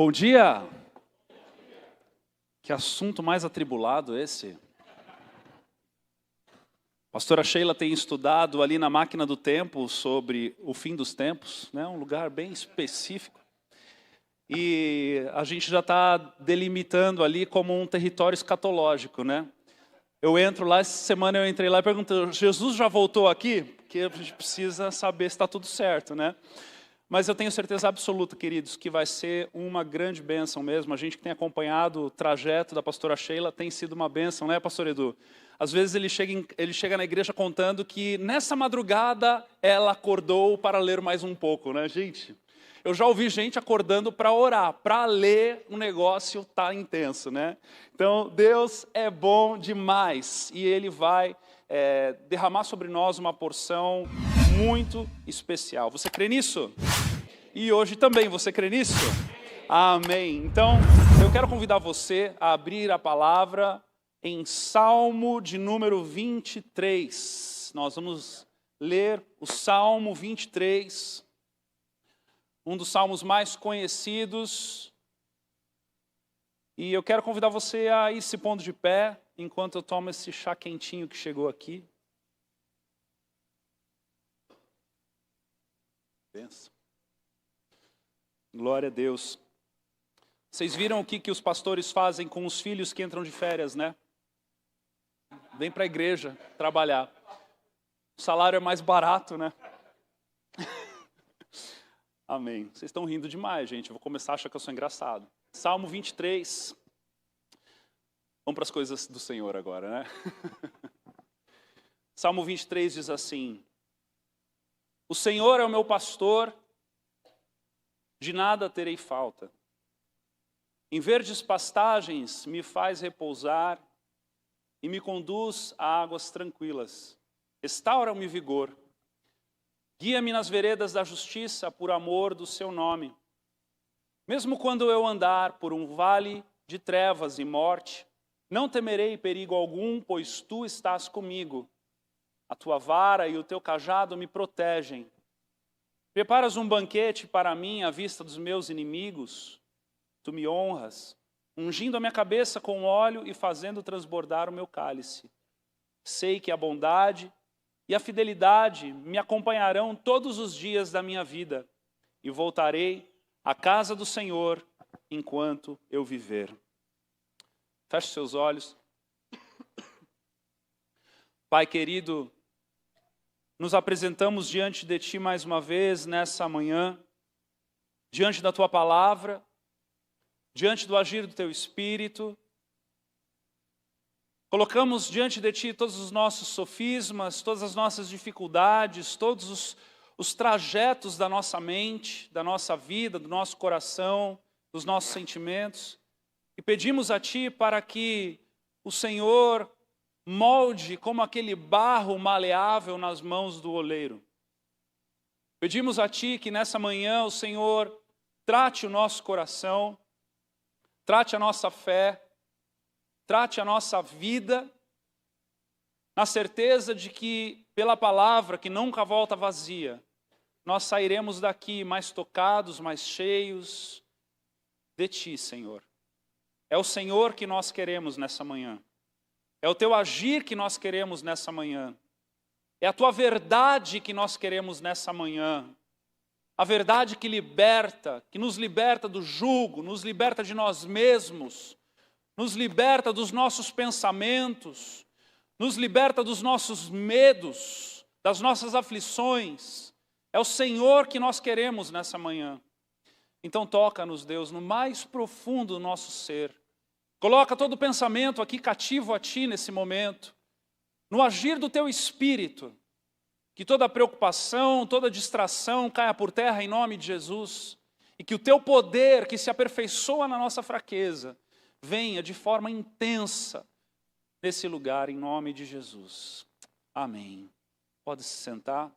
Bom dia! Que assunto mais atribulado esse. A pastora Sheila tem estudado ali na Máquina do Tempo sobre o fim dos tempos, né? Um lugar bem específico. E a gente já está delimitando ali como um território escatológico, né? Eu entro lá, essa semana eu entrei lá e perguntei, Jesus já voltou aqui? Porque a gente precisa saber se está tudo certo, né? Mas eu tenho certeza absoluta, queridos, que vai ser uma grande bênção mesmo. A gente que tem acompanhado o trajeto da pastora Sheila tem sido uma bênção, né, pastor Edu? Às vezes ele chega na igreja contando que nessa madrugada ela acordou para ler mais um pouco, né, gente? Eu já ouvi gente acordando para orar, para ler, o negócio tá intenso, né? Então, Deus é bom demais e Ele vai derramar sobre nós uma porção muito especial. Você crê nisso? E hoje também, você crê nisso? Amém. Então, eu quero convidar você a abrir a palavra em Salmo de número 23. Nós vamos ler o Salmo 23, um dos salmos mais conhecidos. E eu quero convidar você a ir se pondo de pé, enquanto eu tomo esse chá quentinho que chegou aqui. Benção. Glória a Deus. Vocês viram o que os pastores fazem com os filhos que entram de férias, né? Vem para a igreja trabalhar. O salário é mais barato, né? Amém. Vocês estão rindo demais, gente. Eu vou começar a achar que eu sou engraçado. Salmo 23. Vamos para as coisas do Senhor agora, né? Salmo 23 diz assim: O Senhor é o meu pastor, de nada terei falta. Em verdes pastagens me faz repousar e me conduz a águas tranquilas. Restaura-me vigor. Guia-me nas veredas da justiça por amor do seu nome. Mesmo quando eu andar por um vale de trevas e morte, não temerei perigo algum, pois tu estás comigo. A tua vara e o teu cajado me protegem. Preparas um banquete para mim à vista dos meus inimigos. Tu me honras, ungindo a minha cabeça com óleo e fazendo transbordar o meu cálice. Sei que a bondade e a fidelidade me acompanharão todos os dias da minha vida, e voltarei à casa do Senhor enquanto eu viver. Feche seus olhos. Pai querido, nos apresentamos diante de Ti mais uma vez nessa manhã, diante da Tua palavra, diante do agir do Teu Espírito. Colocamos diante de Ti todos os nossos sofismas, todas as nossas dificuldades, todos os trajetos da nossa mente, da nossa vida, do nosso coração, dos nossos sentimentos. E pedimos a Ti para que o Senhor molde como aquele barro maleável nas mãos do oleiro. Pedimos a Ti que nessa manhã o Senhor trate o nosso coração, trate a nossa fé, trate a nossa vida, na certeza de que, pela palavra que nunca volta vazia, nós sairemos daqui mais tocados, mais cheios de Ti, Senhor. É o Senhor que nós queremos nessa manhã. É o Teu agir que nós queremos nessa manhã. É a Tua verdade que nós queremos nessa manhã. A verdade que liberta, que nos liberta do jugo, nos liberta de nós mesmos, nos liberta dos nossos pensamentos, nos liberta dos nossos medos, das nossas aflições. É o Senhor que nós queremos nessa manhã. Então toca-nos, Deus, no mais profundo do nosso ser. Coloca todo o pensamento aqui cativo a Ti nesse momento, no agir do Teu Espírito, que toda preocupação, toda distração caia por terra em nome de Jesus, e que o Teu poder, que se aperfeiçoa na nossa fraqueza, venha de forma intensa nesse lugar, em nome de Jesus. Amém. Pode se sentar.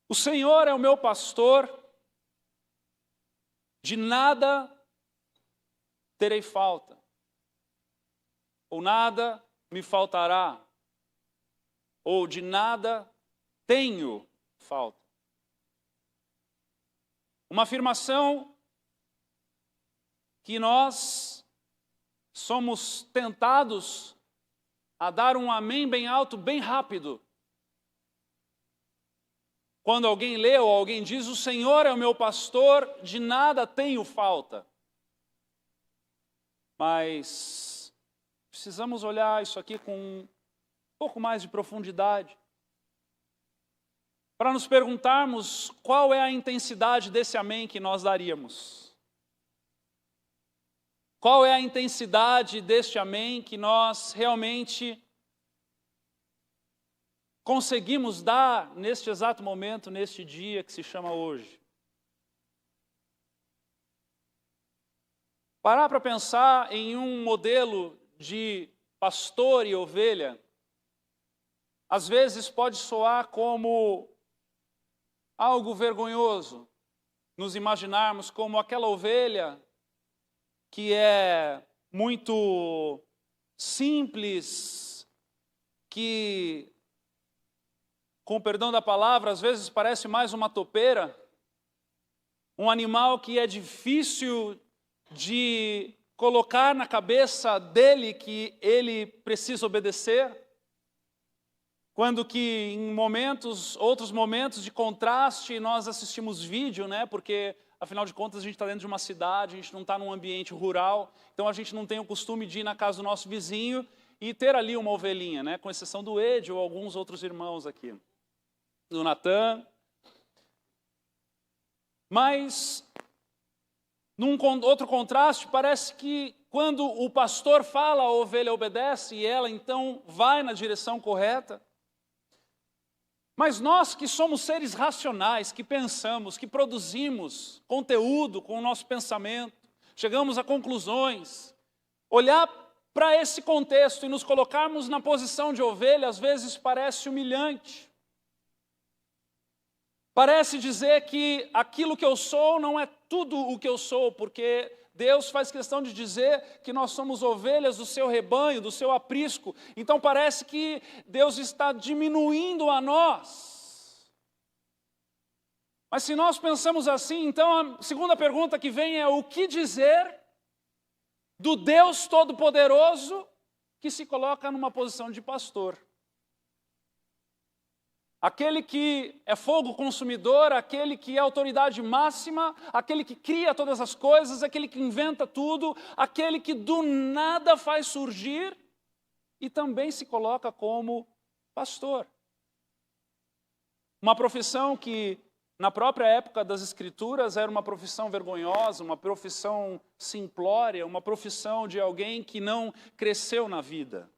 O Senhor é o meu pastor, de nada terei falta, ou nada me faltará, ou de nada tenho falta. Uma afirmação que nós somos tentados a dar um amém bem alto, bem rápido. Quando alguém lê ou alguém diz, o Senhor é o meu pastor, de nada tenho falta. Mas precisamos olhar isso aqui com um pouco mais de profundidade, para nos perguntarmos qual é a intensidade desse amém que nós daríamos. Qual é a intensidade deste amém que nós realmente conseguimos dar neste exato momento, neste dia que se chama hoje? Parar para pensar em um modelo de pastor e ovelha, às vezes pode soar como algo vergonhoso, nos imaginarmos como aquela ovelha que é muito simples, que, com o perdão da palavra, às vezes parece mais uma topeira, um animal que é difícil de colocar na cabeça dele que ele precisa obedecer, quando que em outros momentos de contraste, nós assistimos vídeo, né? Porque, afinal de contas, a gente está dentro de uma cidade, a gente não está num ambiente rural, então a gente não tem o costume de ir na casa do nosso vizinho e ter ali uma ovelhinha, né? Com exceção do Ed ou alguns outros irmãos aqui, do Natan. Mas, num outro contraste, parece que quando o pastor fala, a ovelha obedece e ela então vai na direção correta. Mas nós que somos seres racionais, que pensamos, que produzimos conteúdo com o nosso pensamento, chegamos a conclusões, olhar para esse contexto e nos colocarmos na posição de ovelha, às vezes parece humilhante. Parece dizer que aquilo que eu sou não é tudo o que eu sou, porque Deus faz questão de dizer que nós somos ovelhas do seu rebanho, do seu aprisco. Então parece que Deus está diminuindo a nós. Mas se nós pensamos assim, então a segunda pergunta que vem é: o que dizer do Deus Todo-Poderoso que se coloca numa posição de pastor? Aquele que é fogo consumidor, aquele que é autoridade máxima, aquele que cria todas as coisas, aquele que inventa tudo, aquele que do nada faz surgir e também se coloca como pastor. Uma profissão que na própria época das Escrituras era uma profissão vergonhosa, uma profissão simplória, uma profissão de alguém que não cresceu na vida.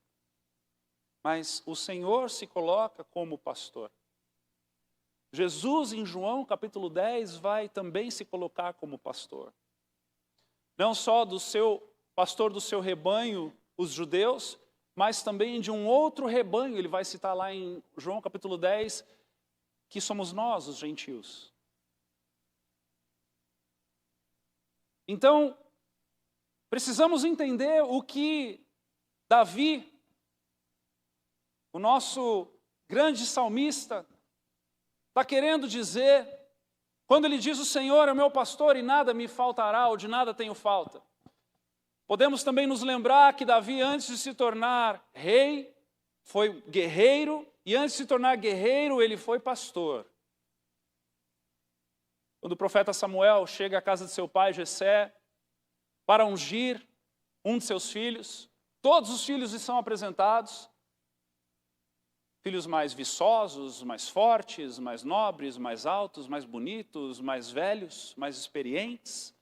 Mas o Senhor se coloca como pastor. Jesus, em João capítulo 10, vai também se colocar como pastor. Não só do seu pastor do seu rebanho, os judeus, mas também de um outro rebanho. Ele vai citar lá em João capítulo 10, que somos nós, os gentios. Então, precisamos entender o que Davi, o nosso grande salmista, está querendo dizer, quando ele diz: o Senhor é o meu pastor e nada me faltará, ou de nada tenho falta. Podemos também nos lembrar que Davi, antes de se tornar rei, foi guerreiro, e antes de se tornar guerreiro, ele foi pastor. Quando o profeta Samuel chega à casa de seu pai, Jessé, para ungir um de seus filhos, todos os filhos lhe são apresentados, filhos mais viçosos, mais fortes, mais nobres, mais altos, mais bonitos, mais velhos, mais experientes.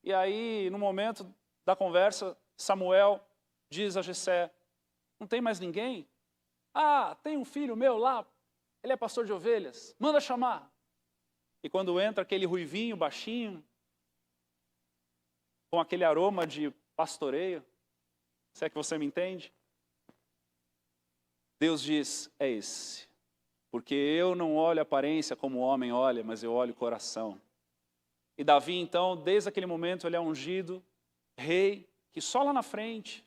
E aí, no momento da conversa, Samuel diz a Jessé: não tem mais ninguém? Ah, tem um filho meu lá, ele é pastor de ovelhas, manda chamar. E quando entra aquele ruivinho, baixinho, com aquele aroma de pastoreio, se é que você me entende, Deus diz: é esse, porque eu não olho a aparência como o homem olha, mas eu olho o coração. E Davi, então, desde aquele momento, ele é ungido rei, que só lá na frente,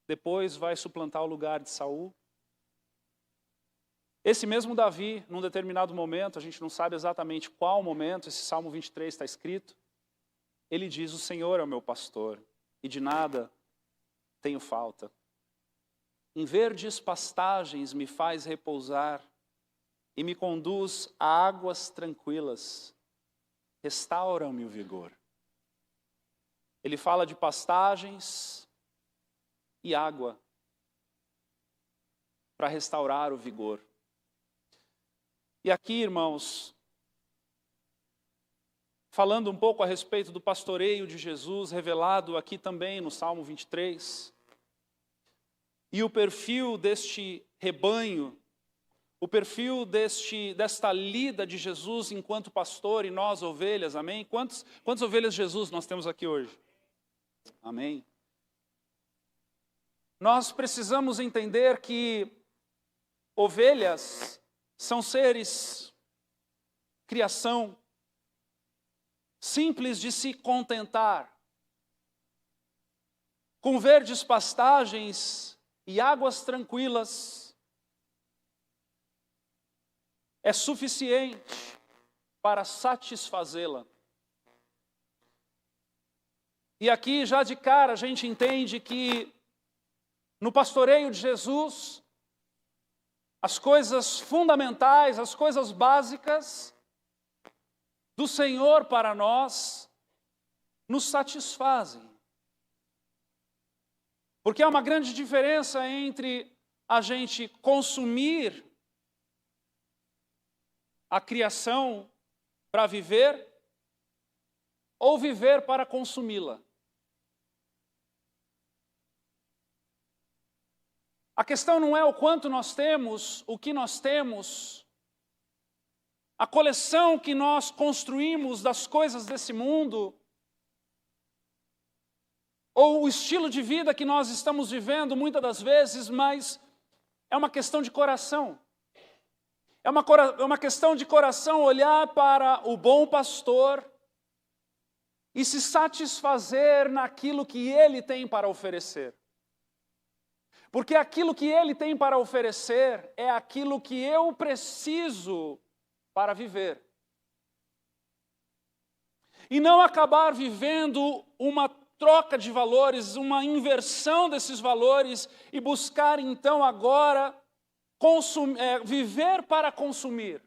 depois vai suplantar o lugar de Saul. Esse mesmo Davi, num determinado momento, a gente não sabe exatamente qual momento, esse Salmo 23 está escrito, ele diz: o Senhor é o meu pastor, e de nada tenho falta. Em verdes pastagens me faz repousar, e me conduz a águas tranquilas. Restaura-me o vigor. Ele fala de pastagens e água para restaurar o vigor. E aqui, irmãos, falando um pouco a respeito do pastoreio de Jesus, revelado aqui também no Salmo 23, e o perfil deste rebanho, o perfil desta lida de Jesus enquanto pastor e nós ovelhas, amém? Quantas ovelhas de Jesus nós temos aqui hoje? Amém? Nós precisamos entender que ovelhas são seres, criação, simples de se contentar, com verdes pastagens e águas tranquilas, é suficiente para satisfazê-la. E aqui, já de cara, a gente entende que no pastoreio de Jesus, as coisas fundamentais, as coisas básicas do Senhor para nós, nos satisfazem. Porque há uma grande diferença entre a gente consumir a criação para viver ou viver para consumi-la. A questão não é o quanto nós temos, o que nós temos, a coleção que nós construímos das coisas desse mundo, ou o estilo de vida que nós estamos vivendo muitas das vezes, mas é uma questão de coração. É uma questão de coração olhar para o bom pastor e se satisfazer naquilo que ele tem para oferecer. Porque aquilo que ele tem para oferecer é aquilo que eu preciso para viver. E não acabar vivendo uma troca de valores, uma inversão desses valores e buscar então agora viver para consumir.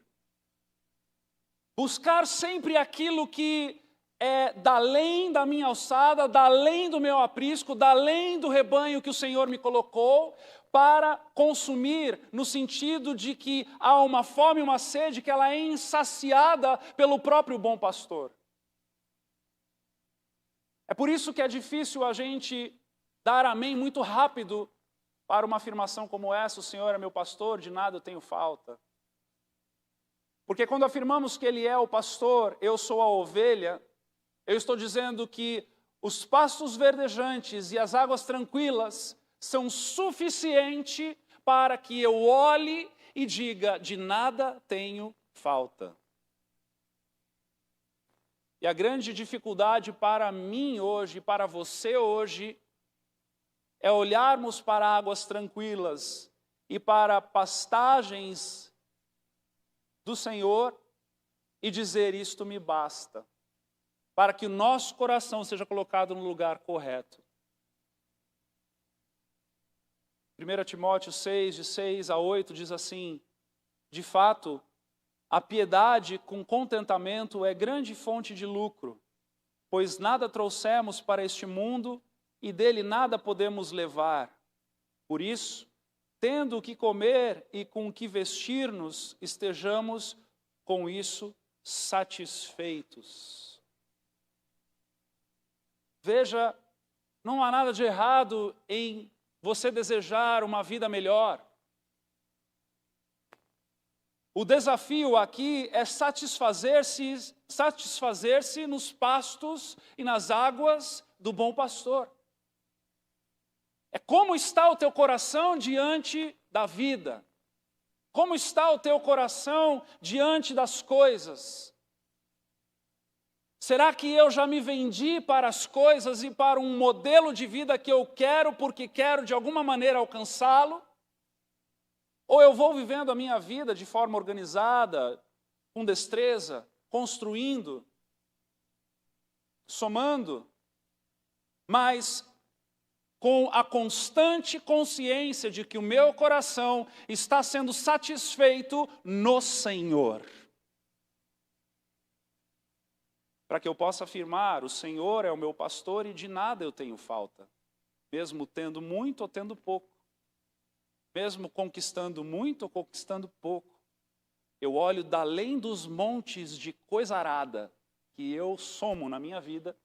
Buscar sempre aquilo que é da além da minha alçada, da além do meu aprisco, da além do rebanho que o Senhor me colocou, para consumir, no sentido de que há uma fome e uma sede que ela é insaciada pelo próprio bom pastor. É por isso que é difícil a gente dar amém muito rápido para uma afirmação como essa: o Senhor é meu pastor, de nada eu tenho falta. Porque quando afirmamos que Ele é o pastor, eu sou a ovelha, eu estou dizendo que os pastos verdejantes e as águas tranquilas são suficientes para que eu olhe e diga: de nada tenho falta. E a grande dificuldade para mim hoje, para você hoje, é olharmos para águas tranquilas e para pastagens do Senhor e dizer: isto me basta, para que o nosso coração seja colocado no lugar correto. 1 Timóteo 6, de 6 a 8, diz assim: de fato, a piedade com contentamento é grande fonte de lucro, pois nada trouxemos para este mundo e dele nada podemos levar. Por isso, tendo o que comer e com o que vestir-nos, estejamos com isso satisfeitos. Veja, não há nada de errado em você desejar uma vida melhor. O desafio aqui é satisfazer-se nos pastos e nas águas do bom pastor. É como está o teu coração diante da vida. Como está o teu coração diante das coisas? Será que eu já me vendi para as coisas e para um modelo de vida que eu quero porque quero de alguma maneira alcançá-lo? Ou eu vou vivendo a minha vida de forma organizada, com destreza, construindo, somando, mas com a constante consciência de que o meu coração está sendo satisfeito no Senhor. Para que eu possa afirmar, o Senhor é o meu pastor e de nada eu tenho falta. Mesmo tendo muito ou tendo pouco. Mesmo conquistando muito ou conquistando pouco. Eu olho da além dos montes de coisa arada que eu somo na minha vida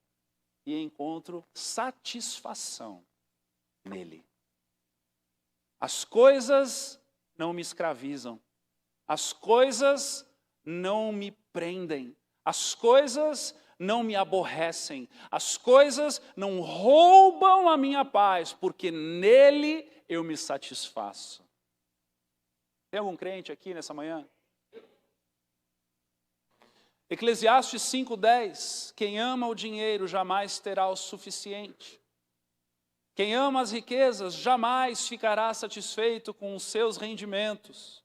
e encontro satisfação nele. As coisas não me escravizam. As coisas não me prendem. As coisas não me aborrecem. As coisas não roubam a minha paz, porque nele eu me satisfaço. Tem algum crente aqui nessa manhã? Eclesiastes 5:10, quem ama o dinheiro jamais terá o suficiente. Quem ama as riquezas jamais ficará satisfeito com os seus rendimentos.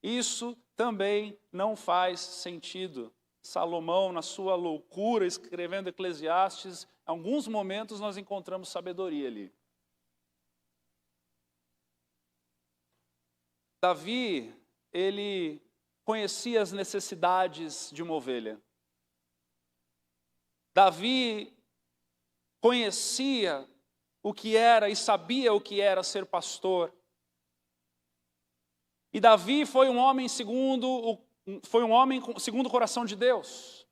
Isso também não faz sentido. Salomão, na sua loucura, escrevendo Eclesiastes, em alguns momentos nós encontramos sabedoria ali. Davi, ele conhecia as necessidades de uma ovelha. Davi conhecia o que era e sabia o que era ser pastor. E Davi foi um homem segundo o coração de Deus.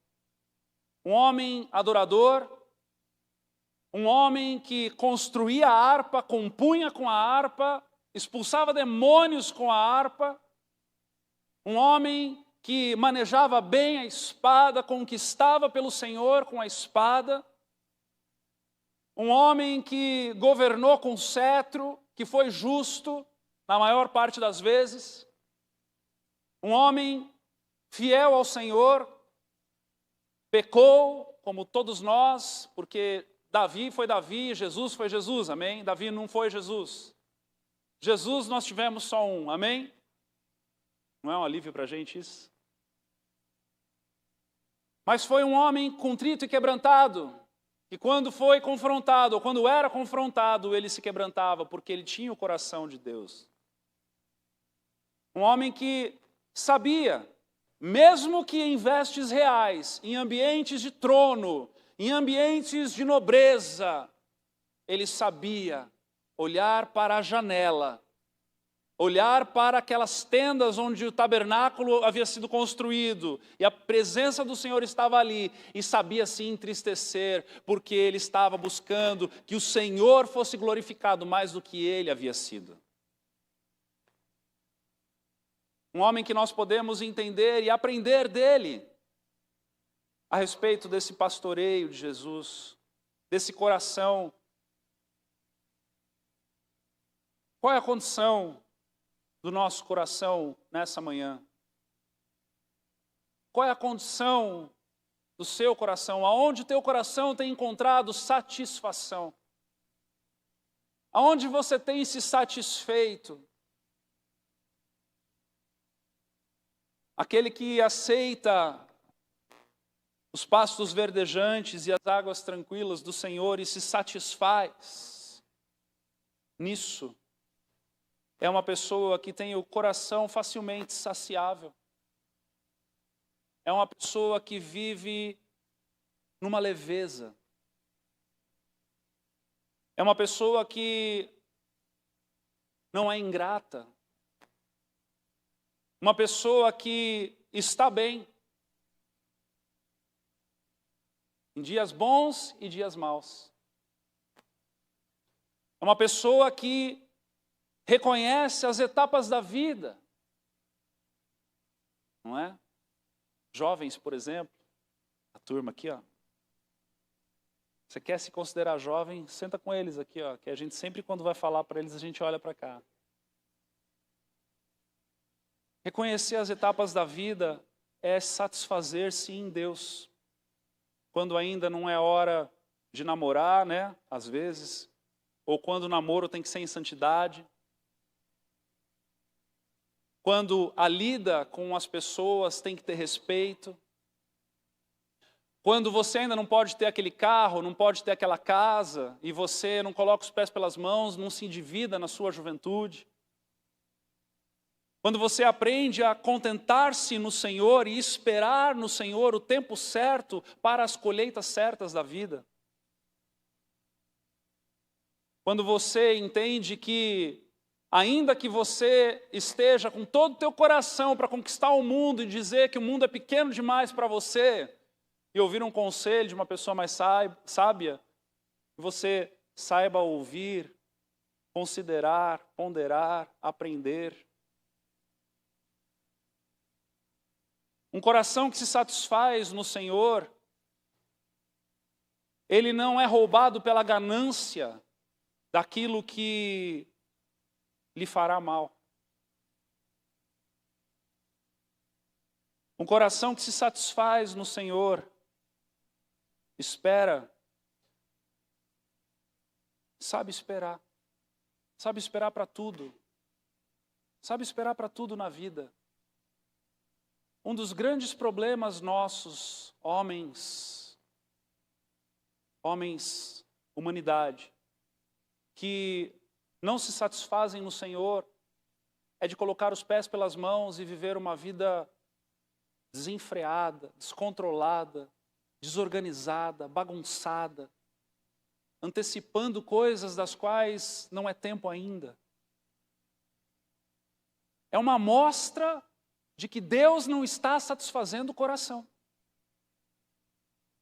Um homem adorador, um homem que construía a harpa, compunha com a harpa, expulsava demônios com a harpa, um homem que manejava bem a espada, conquistava pelo Senhor com a espada, um homem que governou com cetro, que foi justo na maior parte das vezes, um homem fiel ao Senhor, pecou como todos nós, porque Davi foi Davi, Jesus foi Jesus, amém? Davi não foi Jesus. Jesus nós tivemos só um, amém? Não é um alívio para a gente isso? Mas foi um homem contrito e quebrantado, que quando foi confrontado, ou quando era confrontado, ele se quebrantava, porque ele tinha o coração de Deus. Um homem que sabia, mesmo que em vestes reais, em ambientes de trono, em ambientes de nobreza, ele sabia olhar para a janela, olhar para aquelas tendas onde o tabernáculo havia sido construído, e a presença do Senhor estava ali, e sabia se entristecer, porque ele estava buscando que o Senhor fosse glorificado mais do que ele havia sido. Um homem que nós podemos entender e aprender dele a respeito desse pastoreio de Jesus, desse coração. Qual é a condição do nosso coração nessa manhã? Qual é a condição do seu coração? Aonde o teu coração tem encontrado satisfação? Aonde você tem se satisfeito? Aquele que aceita os pastos verdejantes e as águas tranquilas do Senhor e se satisfaz nisso, é uma pessoa que tem o coração facilmente saciável. É uma pessoa que vive numa leveza. É uma pessoa que não é ingrata. Uma pessoa que está bem. Em dias bons e dias maus. É uma pessoa que reconhece as etapas da vida. Não é? Jovens, por exemplo, a turma aqui, ó. Você quer se considerar jovem? Senta com eles aqui, ó, que a gente sempre quando vai falar para eles, a gente olha para cá. Reconhecer as etapas da vida é satisfazer-se em Deus. Quando ainda não é hora de namorar, né? Às vezes. Ou quando o namoro tem que ser em santidade. quando a lida com as pessoas tem que ter respeito, quando você ainda não pode ter aquele carro, não pode ter aquela casa, e você não coloca os pés pelas mãos, não se endivida na sua juventude. Quando você aprende a contentar-se no Senhor e esperar no Senhor o tempo certo para as colheitas certas da vida. Quando você entende que, ainda que você esteja com todo o teu coração para conquistar o mundo e dizer que o mundo é pequeno demais para você, e ouvir um conselho de uma pessoa mais sábia, que você saiba ouvir, considerar, ponderar, aprender. Um coração que se satisfaz no Senhor, ele não é roubado pela ganância daquilo que lhe fará mal. Um coração que se satisfaz no Senhor, espera, sabe esperar para tudo, sabe esperar para tudo na vida. Um dos grandes problemas nossos, homens, humanidade, que não se satisfazem no Senhor, é de colocar os pés pelas mãos e viver uma vida desenfreada, descontrolada, desorganizada, bagunçada, antecipando coisas das quais não é tempo ainda. É uma amostra de que Deus não está satisfazendo o coração.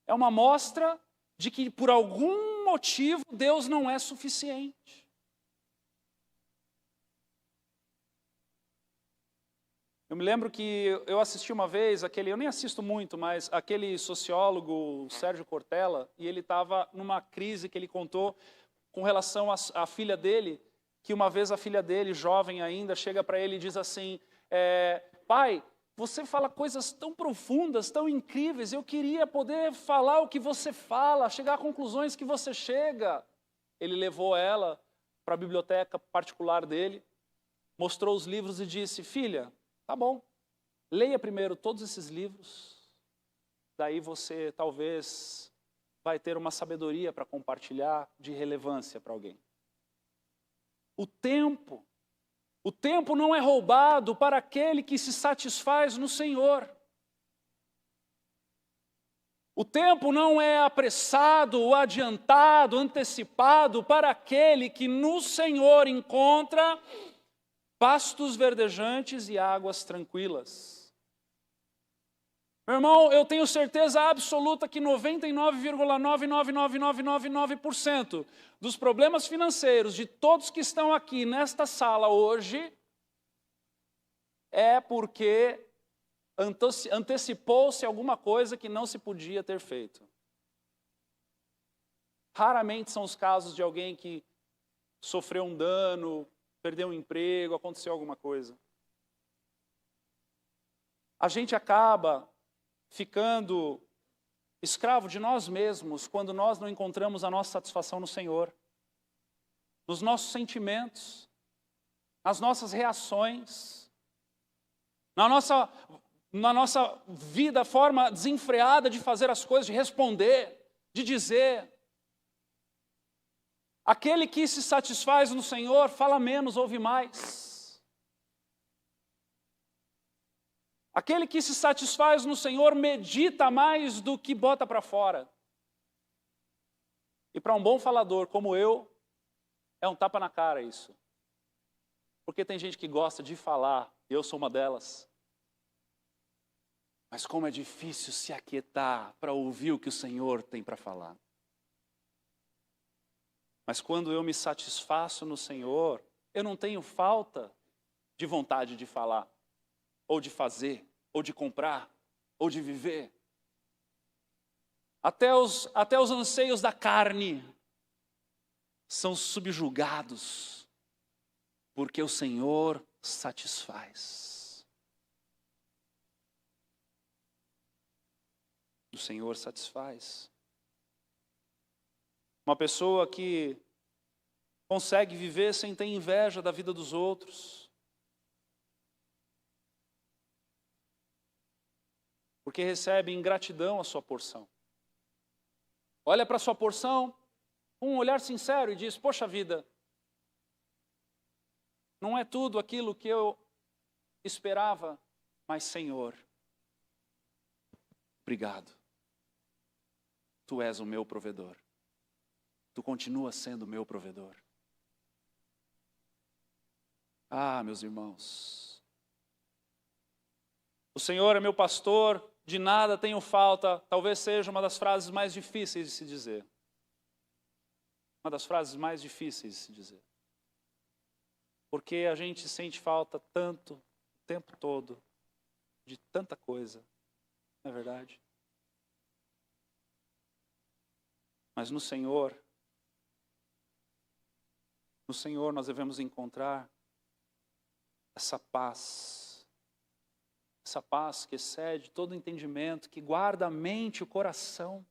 É uma amostra de que por algum motivo Deus não é suficiente. Eu me lembro que eu assisti uma vez, eu nem assisto muito, mas aquele sociólogo, Sérgio Cortella, e ele estava numa crise que ele contou com relação à filha dele, que uma vez a filha dele, jovem ainda, chega para ele e diz assim, pai, você fala coisas tão profundas, tão incríveis, eu queria poder falar o que você fala, chegar a conclusões que você chega. Ele levou ela para a biblioteca particular dele, mostrou os livros e disse, filha, tá bom, leia primeiro todos esses livros, daí você talvez vai ter uma sabedoria para compartilhar de relevância para alguém. O tempo não é roubado para aquele que se satisfaz no Senhor. O tempo não é apressado, ou adiantado, antecipado para aquele que no Senhor encontra pastos verdejantes e águas tranquilas. Meu irmão, eu tenho certeza absoluta que 99,99999% dos problemas financeiros de todos que estão aqui nesta sala hoje é porque antecipou-se alguma coisa que não se podia ter feito. Raramente são os casos de alguém que sofreu um dano, perdeu um emprego, aconteceu alguma coisa. A gente acaba ficando escravo de nós mesmos quando nós não encontramos a nossa satisfação no Senhor, nos nossos sentimentos, nas nossas reações, na nossa vida, forma desenfreada de fazer as coisas, de responder, de dizer. Aquele que se satisfaz no Senhor, fala menos, ouve mais. Aquele que se satisfaz no Senhor, medita mais do que bota para fora. E para um bom falador como eu, é um tapa na cara isso. Porque tem gente que gosta de falar, eu sou uma delas. Mas como é difícil se aquietar para ouvir o que o Senhor tem para falar. Mas quando eu me satisfaço no Senhor, eu não tenho falta de vontade de falar, ou de fazer, ou de comprar, ou de viver. Até os anseios da carne são subjugados, porque o Senhor satisfaz. O Senhor satisfaz. Uma pessoa que consegue viver sem ter inveja da vida dos outros. porque recebe em gratidão a sua porção. Olha para a sua porção com um olhar sincero e diz: poxa vida, não é tudo aquilo que eu esperava, mas Senhor, obrigado. Tu és o meu provedor. Tu continuas sendo o meu provedor. Ah, meus irmãos, o Senhor é meu pastor, de nada tenho falta, talvez seja uma das frases mais difíceis de se dizer. Uma das frases mais difíceis de se dizer. Porque a gente sente falta tanto, o tempo todo, de tanta coisa, não é verdade? Mas no Senhor nós devemos encontrar essa paz que excede todo entendimento, que guarda a mente e o coração.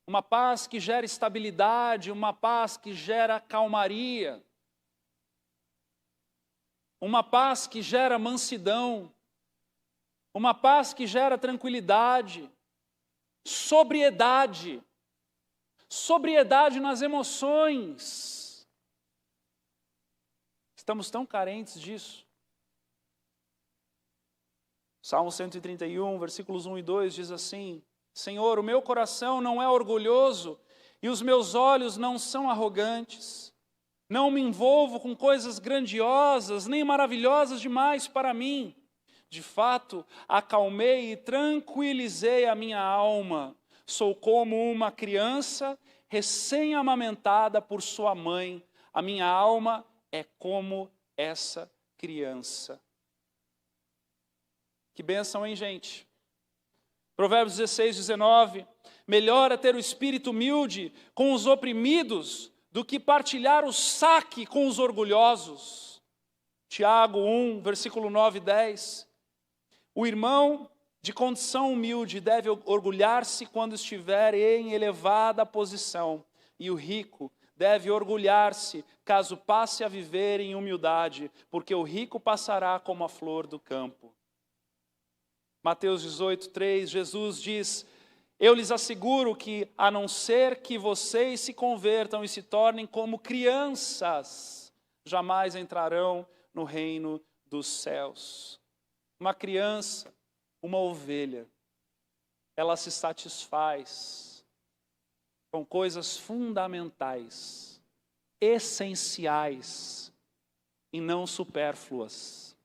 Uma paz que gera estabilidade, uma paz que gera calmaria. Uma paz que gera mansidão. Uma paz que gera tranquilidade. Sobriedade. Sobriedade nas emoções. Estamos tão carentes disso. Salmo 131, versículos 1 e 2 diz assim: Senhor, o meu coração não é orgulhoso e os meus olhos não são arrogantes. Não me envolvo com coisas grandiosas nem maravilhosas demais para mim. De fato, acalmei e tranquilizei a minha alma. Sou como uma criança recém-amamentada por sua mãe. A minha alma é como essa criança. Que bênção, hein, gente? Provérbios 16, 19. Melhor é ter o espírito humilde com os oprimidos do que partilhar o saque com os orgulhosos. Tiago 1, versículo 9 e 10. O irmão de condição humilde deve orgulhar-se quando estiver em elevada posição, e o rico deve orgulhar-se caso passe a viver em humildade, porque o rico passará como a flor do campo. Mateus 18, 3, Jesus diz: eu lhes asseguro que, a não ser que vocês se convertam e se tornem como crianças, jamais entrarão no reino dos céus. Uma criança, uma ovelha, ela se satisfaz com coisas fundamentais, essenciais e não supérfluas.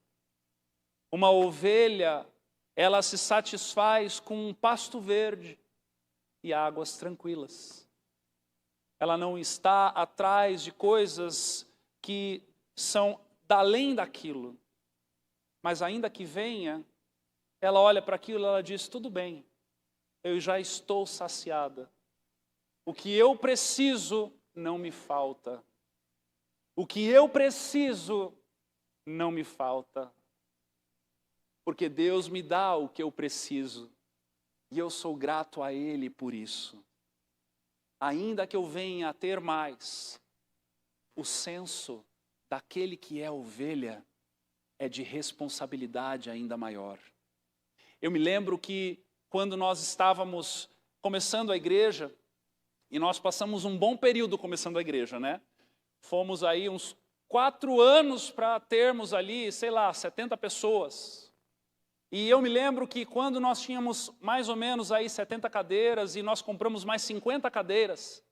Uma ovelha, ela se satisfaz com um pasto verde e águas tranquilas. Ela não está atrás de coisas que são além daquilo. Mas ainda que venha, ela olha para aquilo e ela diz: tudo bem, eu já estou saciada. O que eu preciso não me falta. O que eu preciso não me falta. Porque Deus me dá o que eu preciso. E eu sou grato a Ele por isso. Ainda que eu venha a ter mais, o senso daquele que é ovelha é de responsabilidade ainda maior. Eu me lembro que quando nós estávamos começando a igreja, e nós passamos um bom período começando a igreja, né? Fomos aí uns 4 anos para termos ali, 70 pessoas. E eu me lembro que quando nós tínhamos mais ou menos aí 70 cadeiras e nós compramos mais 50 cadeiras,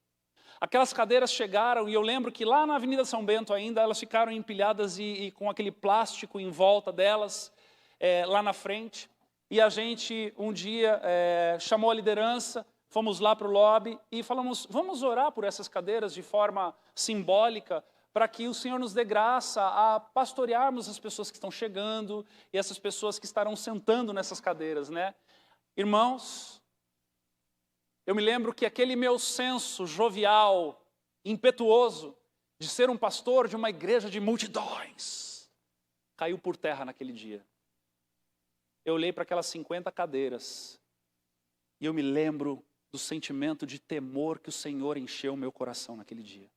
aquelas cadeiras chegaram e eu lembro que lá na Avenida São Bento ainda, elas ficaram empilhadas e com aquele plástico em volta delas, lá na frente. E a gente um dia chamou a liderança, fomos lá para o lobby e falamos: vamos orar por essas cadeiras de forma simbólica, para que o Senhor nos dê graça a pastorearmos as pessoas que estão chegando e essas pessoas que estarão sentando nessas cadeiras, né? Irmãos, eu me lembro que aquele meu senso jovial, impetuoso, de ser um pastor de uma igreja de multidões, caiu por terra naquele dia. Eu olhei para aquelas 50 cadeiras e eu me lembro do sentimento de temor que o Senhor encheu o meu coração naquele dia.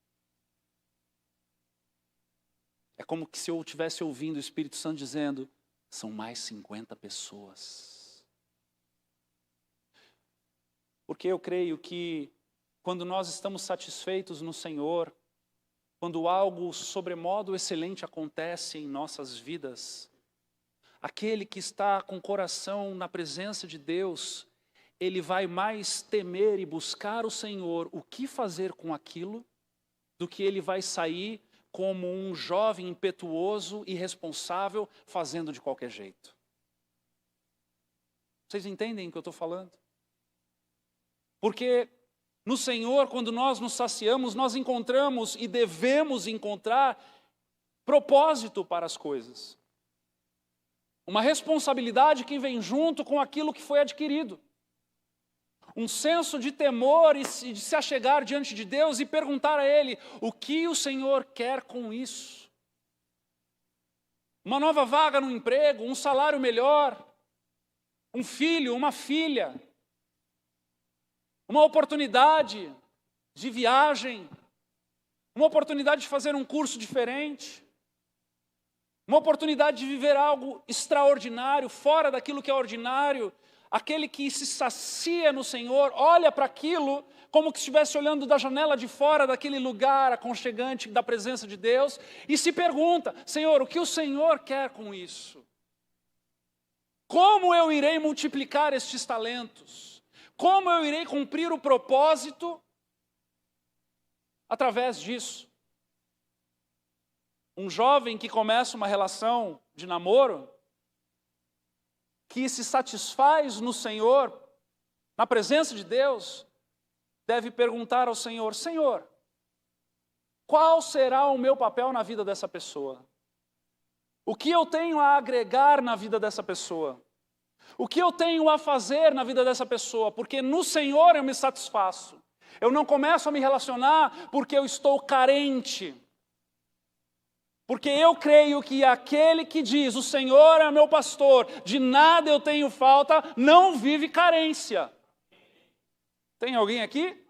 É como se eu estivesse ouvindo o Espírito Santo dizendo: são mais 50 pessoas. Porque eu creio que quando nós estamos satisfeitos no Senhor, quando algo sobremodo excelente acontece em nossas vidas, aquele que está com o coração na presença de Deus, ele vai mais temer e buscar o Senhor o que fazer com aquilo, do que ele vai sair como um jovem impetuoso, irresponsável, fazendo de qualquer jeito. Vocês entendem o que eu estou falando? Porque no Senhor, quando nós nos saciamos, nós encontramos e devemos encontrar propósito para as coisas. Uma responsabilidade que vem junto com aquilo que foi adquirido. Um senso de temor e de se achegar diante de Deus e perguntar a Ele o que o Senhor quer com isso. Uma nova vaga no emprego, um salário melhor, um filho, uma filha, uma oportunidade de viagem, uma oportunidade de fazer um curso diferente, uma oportunidade de viver algo extraordinário, fora daquilo que é ordinário. Aquele que se sacia no Senhor, olha para aquilo como que estivesse olhando da janela de fora daquele lugar aconchegante da presença de Deus e se pergunta: Senhor, o que o Senhor quer com isso? Como eu irei multiplicar estes talentos? Como eu irei cumprir o propósito através disso? Um jovem que começa uma relação de namoro, que se satisfaz no Senhor, na presença de Deus, deve perguntar ao Senhor: Senhor, qual será o meu papel na vida dessa pessoa? O que eu tenho a agregar na vida dessa pessoa? O que eu tenho a fazer na vida dessa pessoa? Porque no Senhor eu me satisfaço. Eu não começo a me relacionar porque eu estou carente. Porque eu creio que aquele que diz, o Senhor é meu pastor, de nada eu tenho falta, não vive carência. Tem alguém aqui?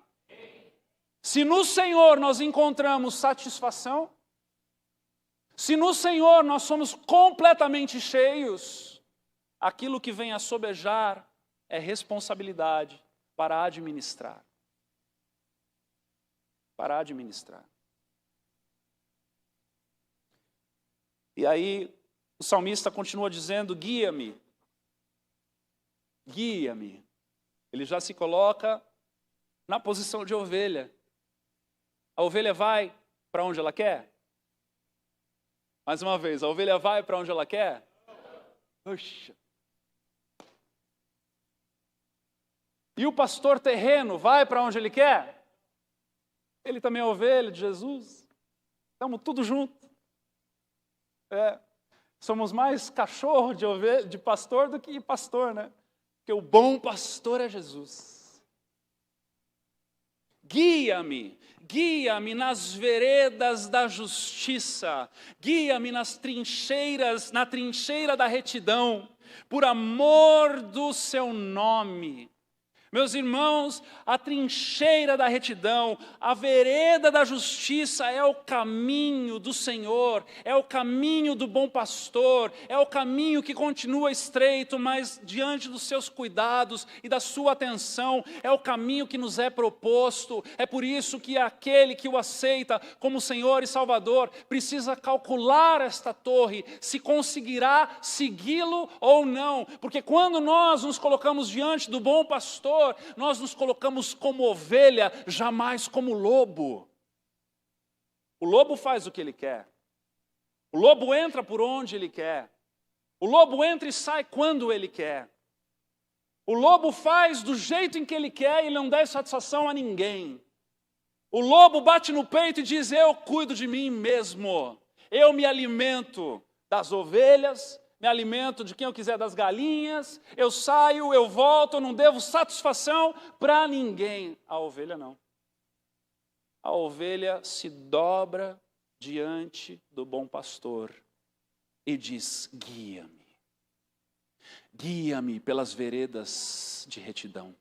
Se no Senhor nós encontramos satisfação, se no Senhor nós somos completamente cheios, aquilo que vem a sobejar é responsabilidade para administrar. Para administrar. E aí o salmista continua dizendo: guia-me, guia-me. Ele já se coloca na posição de ovelha. A ovelha vai para onde ela quer? Mais uma vez, a ovelha vai para onde ela quer? Puxa. E o pastor terreno vai para onde ele quer? Ele também é ovelha de Jesus. Estamos tudo junto. Somos mais cachorro de ovelha, de pastor do que pastor, né? Porque o bom pastor é Jesus. Guia-me, guia-me nas veredas da justiça, guia-me nas trincheiras, na trincheira da retidão, por amor do seu nome. Meus irmãos, a trincheira da retidão, a vereda da justiça é o caminho do Senhor, é o caminho do bom pastor, é o caminho que continua estreito, mas diante dos seus cuidados e da sua atenção, é o caminho que nos é proposto. É por isso que aquele que o aceita como Senhor e Salvador precisa calcular esta torre, se conseguirá segui-lo ou não, porque quando nós nos colocamos diante do bom pastor, nós nos colocamos como ovelha, jamais como lobo. O lobo faz o que ele quer. O lobo entra por onde ele quer. O lobo entra e sai quando ele quer. O lobo faz do jeito em que ele quer e não dá satisfação a ninguém. O lobo bate no peito e diz: eu cuido de mim mesmo. Eu me alimento das ovelhas, me alimento de quem eu quiser, das galinhas, eu saio, eu volto, eu não devo satisfação para ninguém. A ovelha não. A ovelha se dobra diante do bom pastor e diz: guia-me. Guia-me pelas veredas de retidão.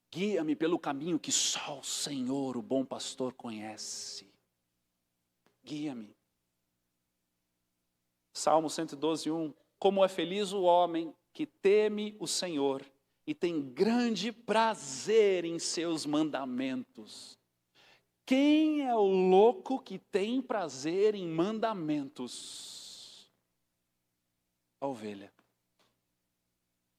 Guia-me pelo caminho que só o Senhor, o bom pastor, conhece. Guia-me. Salmo 112:1. Como é feliz o homem que teme o Senhor e tem grande prazer em seus mandamentos. Quem é o louco que tem prazer em mandamentos? A ovelha.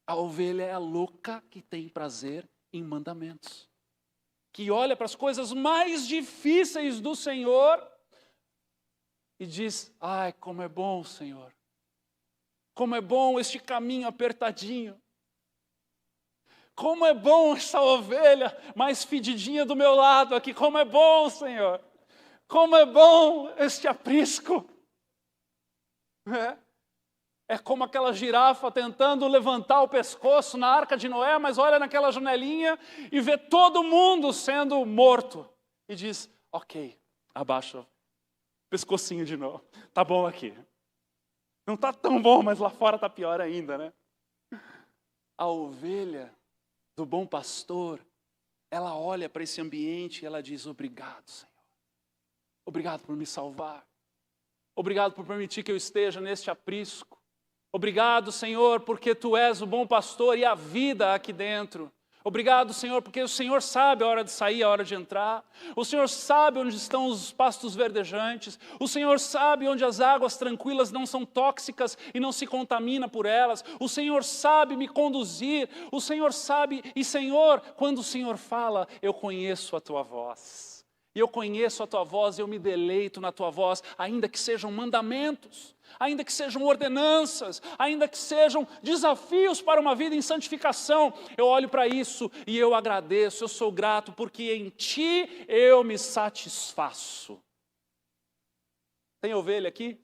A ovelha é a louca que tem prazer em mandamentos. Que olha para as coisas mais difíceis do Senhor e diz: ai, como é bom, Senhor. Como é bom este caminho apertadinho. Como é bom essa ovelha mais fedidinha do meu lado aqui. Como é bom, Senhor. Como é bom este aprisco. É como aquela girafa tentando levantar o pescoço na Arca de Noé, mas olha naquela janelinha e vê todo mundo sendo morto. E diz: ok, abaixa o pescocinho de novo. Tá bom aqui. Não está tão bom, mas lá fora está pior ainda, né? A ovelha do bom pastor, ela olha para esse ambiente e ela diz: obrigado, Senhor. Obrigado por me salvar. Obrigado por permitir que eu esteja neste aprisco. Obrigado, Senhor, porque Tu és o bom pastor e a vida aqui dentro. Obrigado, Senhor, porque o Senhor sabe a hora de sair, a hora de entrar. O Senhor sabe onde estão os pastos verdejantes. O Senhor sabe onde as águas tranquilas não são tóxicas e não se contamina por elas. O Senhor sabe me conduzir. O Senhor sabe. E, Senhor, quando o Senhor fala, eu conheço a Tua voz. E eu conheço a Tua voz e eu me deleito na Tua voz, ainda que sejam mandamentos, ainda que sejam ordenanças, ainda que sejam desafios para uma vida em santificação. Eu olho para isso e eu agradeço, eu sou grato, porque em Ti eu me satisfaço. Tem ovelha aqui?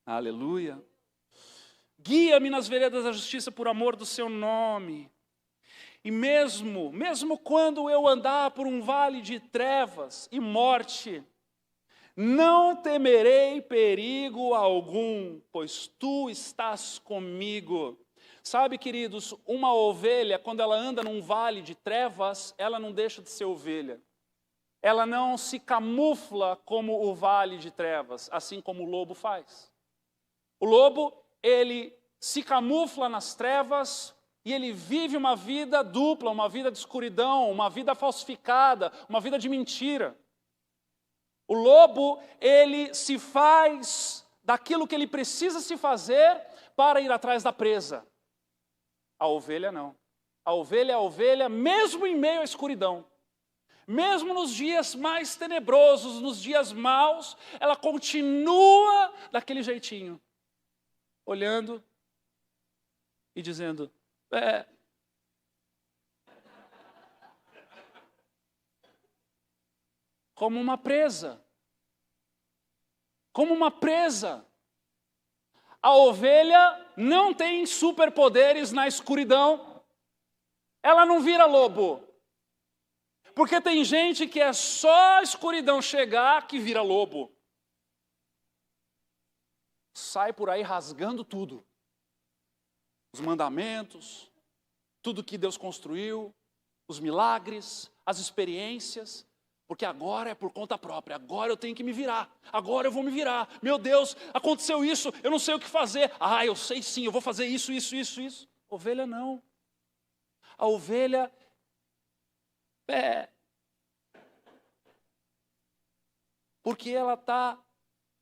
Aleluia. Guia-me nas veredas da justiça por amor do Seu nome. E mesmo quando eu andar por um vale de trevas e morte, não temerei perigo algum, pois Tu estás comigo. Sabe, queridos, uma ovelha, quando ela anda num vale de trevas, ela não deixa de ser ovelha. Ela não se camufla como o vale de trevas, assim como o lobo faz. O lobo, ele se camufla nas trevas e ele vive uma vida dupla, uma vida de escuridão, uma vida falsificada, uma vida de mentira. O lobo, ele se faz daquilo que ele precisa se fazer para ir atrás da presa. A ovelha não. A ovelha é a ovelha mesmo em meio à escuridão. Mesmo nos dias mais tenebrosos, nos dias maus, ela continua daquele jeitinho. Olhando e dizendo: como uma presa. Como uma presa. A ovelha não tem superpoderes na escuridão. Ela não vira lobo. Porque tem gente que é só a escuridão chegar que vira lobo. Sai por aí rasgando tudo. Os mandamentos, tudo que Deus construiu, os milagres, as experiências. Porque agora é por conta própria, agora eu tenho que me virar, agora eu vou me virar. Meu Deus, aconteceu isso, eu não sei o que fazer. Ah, eu sei sim, eu vou fazer isso. Ovelha não. A ovelha porque ela está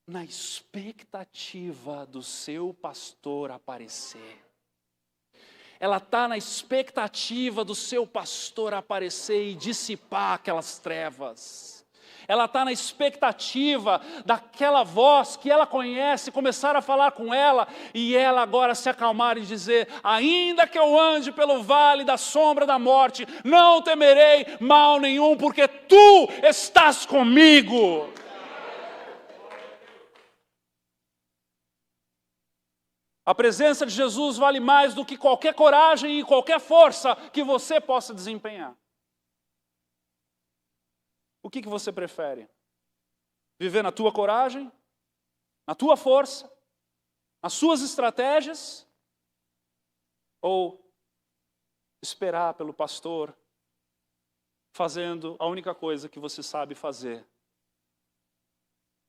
na expectativa do seu pastor aparecer. Ela está na expectativa do seu pastor aparecer e dissipar aquelas trevas. Ela está na expectativa daquela voz que ela conhece, começar a falar com ela, e ela agora se acalmar e dizer: ainda que eu ande pelo vale da sombra da morte, não temerei mal nenhum, porque Tu estás comigo. A presença de Jesus vale mais do que qualquer coragem e qualquer força que você possa desempenhar. O que você prefere? Viver na tua coragem? Na tua força? Nas suas estratégias? Ou esperar pelo pastor fazendo a única coisa que você sabe fazer?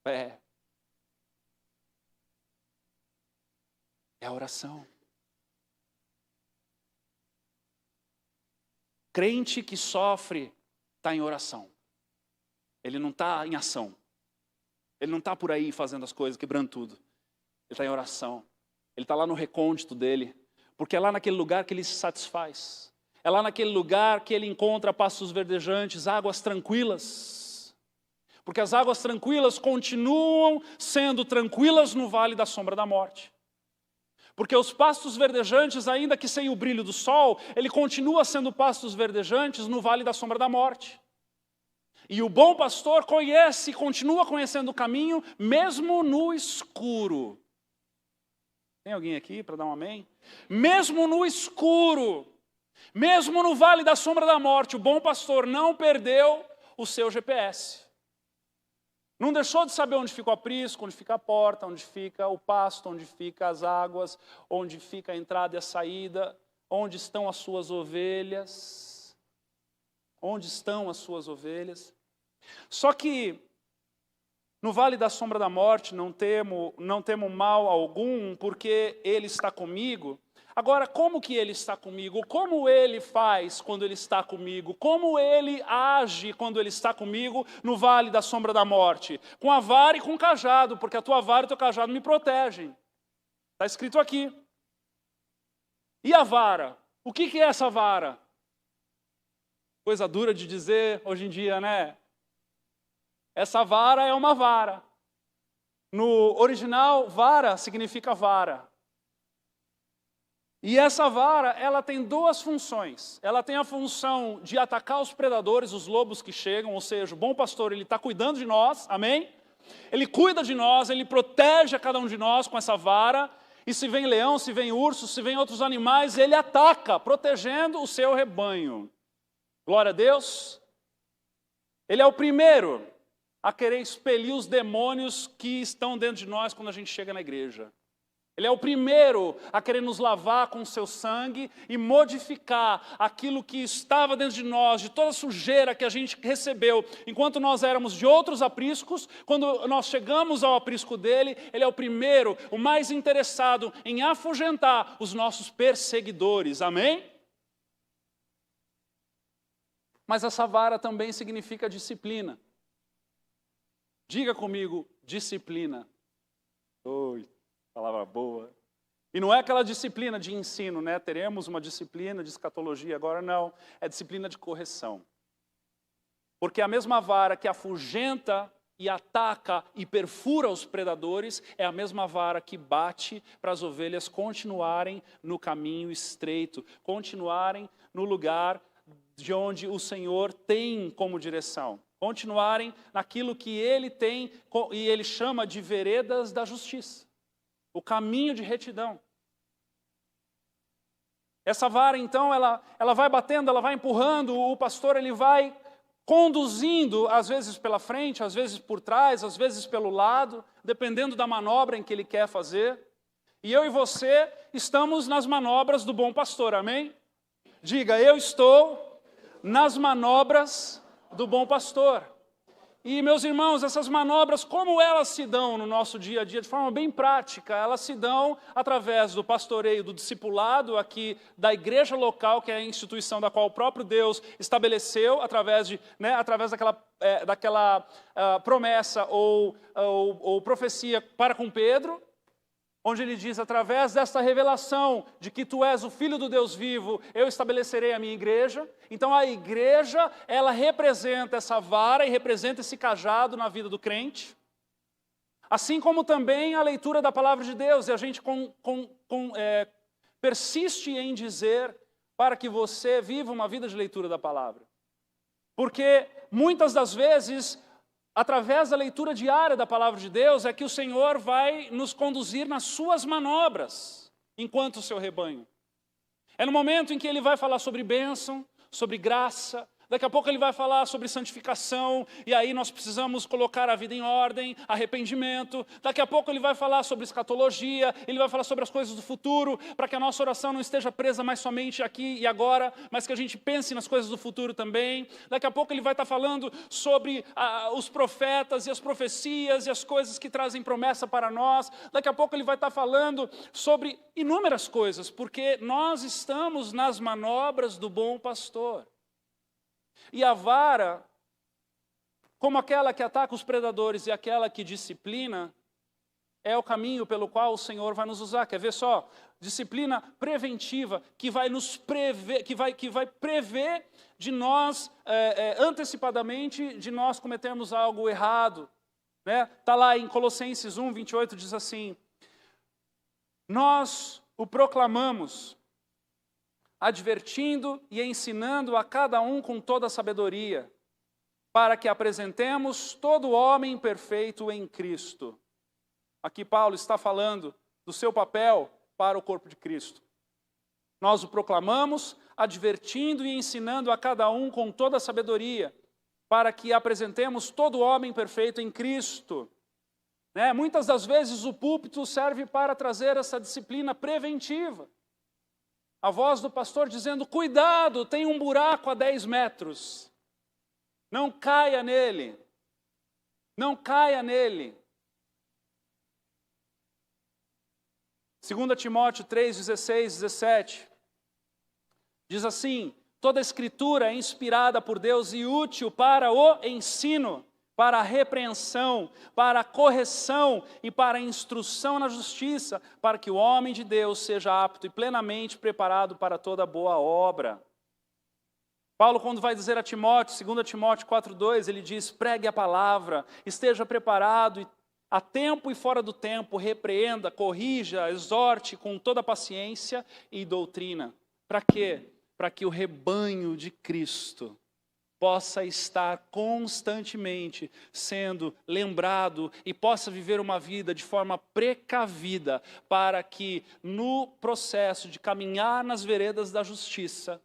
É a oração. Crente que sofre está em oração. Ele não está em ação. Ele não está por aí fazendo as coisas, quebrando tudo. Ele está em oração. Ele está lá no recôndito dele. Porque é lá naquele lugar que ele se satisfaz. É lá naquele lugar que ele encontra pastos verdejantes, águas tranquilas. Porque as águas tranquilas continuam sendo tranquilas no vale da sombra da morte. Porque os pastos verdejantes, ainda que sem o brilho do sol, ele continua sendo pastos verdejantes no vale da sombra da morte. E o bom pastor conhece e continua conhecendo o caminho, mesmo no escuro. Tem alguém aqui para dar um amém? Mesmo no escuro, mesmo no vale da sombra da morte, o bom pastor não perdeu o seu GPS. Não deixou de saber onde fica o aprisco, onde fica a porta, onde fica o pasto, onde fica as águas, onde fica a entrada e a saída, onde estão as suas ovelhas. Onde estão as suas ovelhas? Só que no vale da sombra da morte não temo mal algum, porque Ele está comigo. Agora, como que Ele está comigo? Como Ele faz quando Ele está comigo? Como Ele age quando Ele está comigo no vale da sombra da morte? Com a vara e com o cajado, porque a tua vara e o teu cajado me protegem. Está escrito aqui. E a vara? O que é essa vara? Coisa dura de dizer hoje em dia, né? Essa vara é uma vara. No original, vara significa vara. E essa vara, ela tem duas funções. Ela tem a função de atacar os predadores, os lobos que chegam, ou seja, o bom pastor, ele está cuidando de nós, amém? Ele cuida de nós, ele protege a cada um de nós com essa vara. E se vem leão, se vem urso, se vem outros animais, ele ataca, protegendo o seu rebanho. Glória a Deus. Ele é o primeiro a querer expelir os demônios que estão dentro de nós quando a gente chega na igreja. Ele é o primeiro a querer nos lavar com o seu sangue e modificar aquilo que estava dentro de nós, de toda a sujeira que a gente recebeu. Enquanto nós éramos de outros apriscos, quando nós chegamos ao aprisco dele, ele é o primeiro, o mais interessado em afugentar os nossos perseguidores. Amém? Mas essa vara também significa disciplina. Diga comigo, disciplina. Oi. Palavra boa. E não é aquela disciplina de ensino, né? Teremos uma disciplina de escatologia, agora não. É disciplina de correção. Porque a mesma vara que afugenta e ataca e perfura os predadores, é a mesma vara que bate para as ovelhas continuarem no caminho estreito, continuarem no lugar de onde o Senhor tem como direção. Continuarem naquilo que Ele tem e Ele chama de veredas da justiça. O caminho de retidão. Essa vara, então, ela vai batendo, ela vai empurrando, o pastor ele vai conduzindo, às vezes pela frente, às vezes por trás, às vezes pelo lado, dependendo da manobra em que ele quer fazer. E eu e você estamos nas manobras do bom pastor, amém? Diga, eu estou nas manobras do bom pastor. E, meus irmãos, essas manobras, como elas se dão no nosso dia a dia, de forma bem prática, elas se dão através do pastoreio, do discipulado aqui da igreja local, que é a instituição da qual o próprio Deus estabeleceu, através daquela promessa ou profecia para com Pedro, onde ele diz, através desta revelação de que tu és o Filho do Deus vivo, eu estabelecerei a minha igreja. Então a igreja, ela representa essa vara e representa esse cajado na vida do crente. Assim como também a leitura da palavra de Deus, e a gente persiste em dizer para que você viva uma vida de leitura da palavra. Porque muitas das vezes, através da leitura diária da palavra de Deus, é que o Senhor vai nos conduzir nas suas manobras, enquanto o seu rebanho. É no momento em que Ele vai falar sobre bênção, sobre graça, daqui a pouco Ele vai falar sobre santificação, e aí nós precisamos colocar a vida em ordem, arrependimento. Daqui a pouco Ele vai falar sobre escatologia, Ele vai falar sobre as coisas do futuro, para que a nossa oração não esteja presa mais somente aqui e agora, mas que a gente pense nas coisas do futuro também. Daqui a pouco Ele vai estar falando sobre os profetas e as profecias e as coisas que trazem promessa para nós. Daqui a pouco Ele vai estar falando sobre inúmeras coisas, porque nós estamos nas manobras do bom pastor. E a vara, como aquela que ataca os predadores e aquela que disciplina, é o caminho pelo qual o Senhor vai nos usar. Quer ver só? Disciplina preventiva, que vai nos prever, que vai prever de nós, antecipadamente, de nós cometermos algo errado. Está lá em Colossenses 1, 28, diz assim: nós o proclamamos, advertindo e ensinando a cada um com toda a sabedoria, para que apresentemos todo homem perfeito em Cristo. Aqui Paulo está falando do seu papel para o corpo de Cristo. Nós o proclamamos, advertindo e ensinando a cada um com toda a sabedoria, para que apresentemos todo homem perfeito em Cristo. Muitas das vezes o púlpito serve para trazer essa disciplina preventiva. A voz do pastor dizendo: cuidado, tem um buraco a 10 metros. Não caia nele. Não caia nele. 2 Timóteo 3, 16, 17. Diz assim: toda a escritura é inspirada por Deus e útil para o ensino, para a repreensão, para a correção e para a instrução na justiça, para que o homem de Deus seja apto e plenamente preparado para toda boa obra. Paulo, quando vai dizer a Timóteo, 2 Timóteo 4,2, ele diz: pregue a palavra, esteja preparado a tempo e fora do tempo, repreenda, corrija, exorte com toda paciência e doutrina. Para quê? Para que o rebanho de Cristo possa estar constantemente sendo lembrado e possa viver uma vida de forma precavida, para que no processo de caminhar nas veredas da justiça,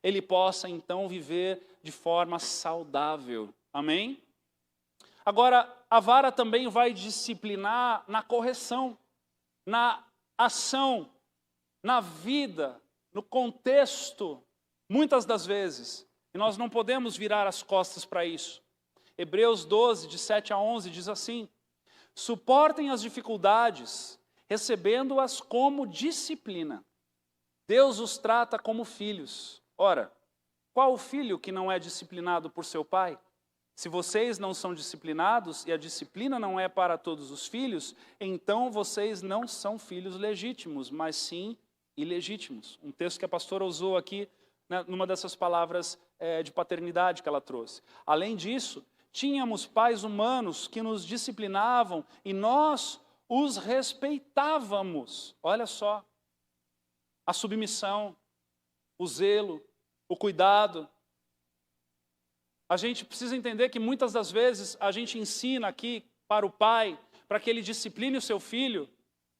ele possa então viver de forma saudável. Amém? Agora, a vara também vai disciplinar na correção, na ação, na vida, no contexto, muitas das vezes. E nós não podemos virar as costas para isso. Hebreus 12, de 7 a 11, diz assim: suportem as dificuldades, recebendo-as como disciplina. Deus os trata como filhos. Ora, qual o filho que não é disciplinado por seu pai? Se vocês não são disciplinados e a disciplina não é para todos os filhos, então vocês não são filhos legítimos, mas sim ilegítimos. Um texto que a pastora usou aqui, numa dessas palavras de paternidade que ela trouxe. Além disso, tínhamos pais humanos que nos disciplinavam e nós os respeitávamos. Olha só, a submissão, o zelo, o cuidado. A gente precisa entender que muitas das vezes a gente ensina aqui para o pai, para que ele discipline o seu filho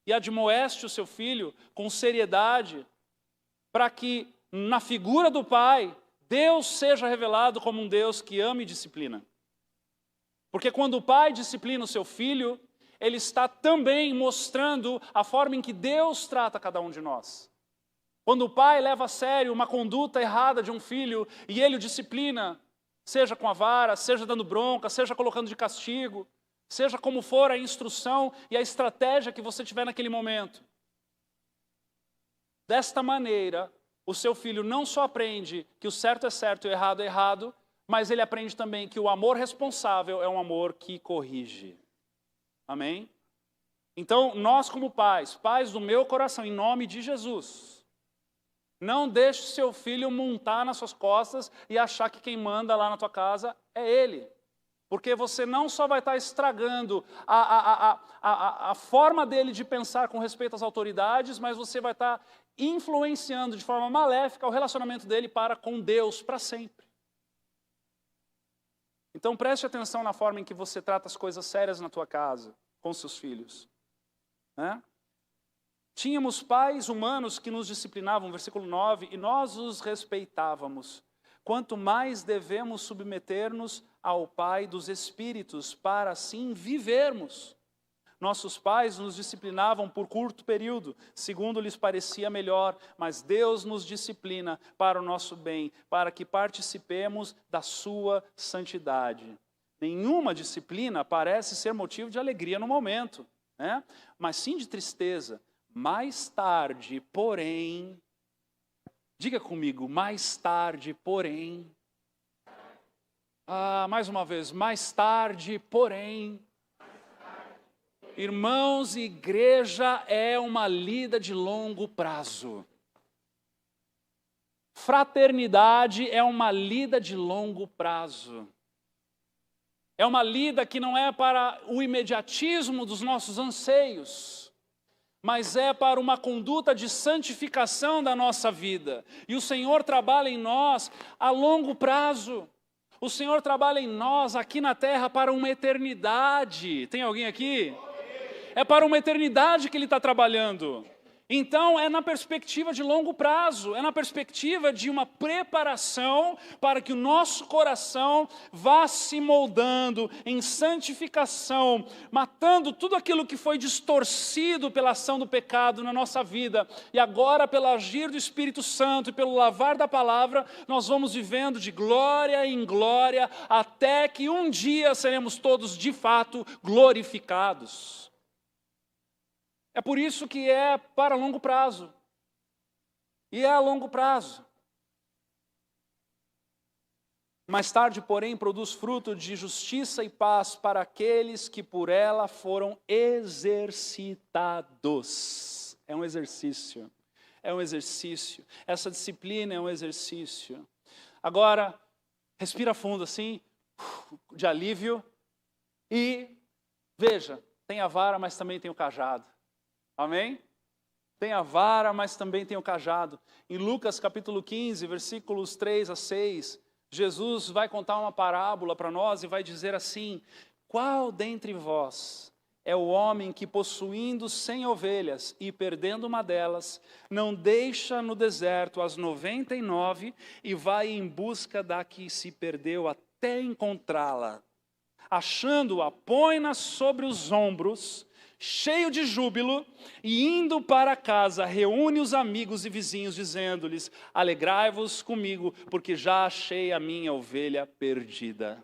e admoeste o seu filho com seriedade, para que na figura do pai, Deus seja revelado como um Deus que ama e disciplina. Porque quando o pai disciplina o seu filho, ele está também mostrando a forma em que Deus trata cada um de nós. Quando o pai leva a sério uma conduta errada de um filho e ele o disciplina, seja com a vara, seja dando bronca, seja colocando de castigo, seja como for a instrução e a estratégia que você tiver naquele momento. Desta maneira, o seu filho não só aprende que o certo é errado, mas ele aprende também que o amor responsável é um amor que corrige. Amém? Então, nós como pais do meu coração, em nome de Jesus, não deixe seu filho montar nas suas costas e achar que quem manda lá na tua casa é ele. Porque você não só vai estar estragando a forma dele de pensar com respeito às autoridades, mas você vai estar influenciando de forma maléfica o relacionamento dele para com Deus para sempre. Então preste atenção na forma em que você trata as coisas sérias na tua casa, com seus filhos. Tínhamos pais humanos que nos disciplinavam, versículo 9, e nós os respeitávamos. Quanto mais devemos submeter-nos ao Pai dos Espíritos, para assim vivermos. Nossos pais nos disciplinavam por curto período, segundo lhes parecia melhor, mas Deus nos disciplina para o nosso bem, para que participemos da sua santidade. Nenhuma disciplina parece ser motivo de alegria no momento, mas sim de tristeza. Mais tarde, porém, diga comigo, mais tarde, porém, Mais uma vez, mais tarde, porém. Irmãos, igreja é uma lida de longo prazo. Fraternidade é uma lida de longo prazo. É uma lida que não é para o imediatismo dos nossos anseios, mas é para uma conduta de santificação da nossa vida. E o Senhor trabalha em nós a longo prazo. O Senhor trabalha em nós aqui na terra para uma eternidade. Tem alguém aqui? É para uma eternidade que Ele está trabalhando. Então é na perspectiva de longo prazo, é na perspectiva de uma preparação para que o nosso coração vá se moldando em santificação, matando tudo aquilo que foi distorcido pela ação do pecado na nossa vida. E agora, pelo agir do Espírito Santo e pelo lavar da palavra, nós vamos vivendo de glória em glória, até que um dia seremos todos de fato glorificados. É por isso que é para longo prazo. E é a longo prazo. Mais tarde, porém, produz fruto de justiça e paz para aqueles que por ela foram exercitados. É um exercício. É um exercício. Essa disciplina é um exercício. Agora, respira fundo assim, de alívio. E veja, tem a vara, mas também tem o cajado. Amém? Tem a vara, mas também tem o cajado. Em Lucas capítulo 15, versículos 3 a 6, Jesus vai contar uma parábola para nós e vai dizer assim: qual dentre vós é o homem que, possuindo 100 ovelhas e perdendo uma delas, não deixa no deserto as 99 e vai em busca da que se perdeu até encontrá-la? Achando-a, põe-na sobre os ombros, cheio de júbilo, e indo para casa, reúne os amigos e vizinhos, dizendo-lhes: alegrai-vos comigo, porque já achei a minha ovelha perdida.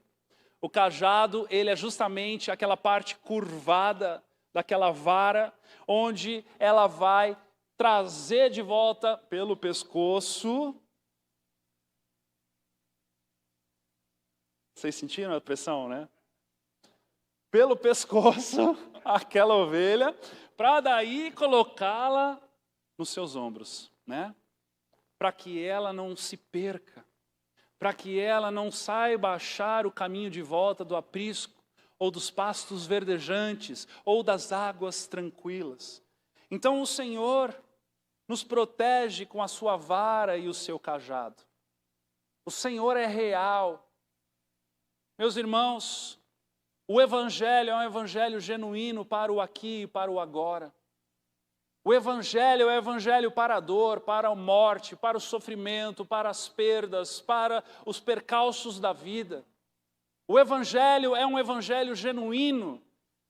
O cajado, ele é justamente aquela parte curvada daquela vara, onde ela vai trazer de volta pelo pescoço. Vocês sentiram a pressão, né? Pelo pescoço, aquela ovelha, para daí colocá-la nos seus ombros, né? Para que ela não se perca, para que ela não saiba achar o caminho de volta do aprisco, ou dos pastos verdejantes, ou das águas tranquilas. Então o Senhor nos protege com a sua vara e o seu cajado. O Senhor é real. Meus irmãos, o Evangelho é um Evangelho genuíno para o aqui e para o agora. O Evangelho é o Evangelho para a dor, para a morte, para o sofrimento, para as perdas, para os percalços da vida. O Evangelho é um Evangelho genuíno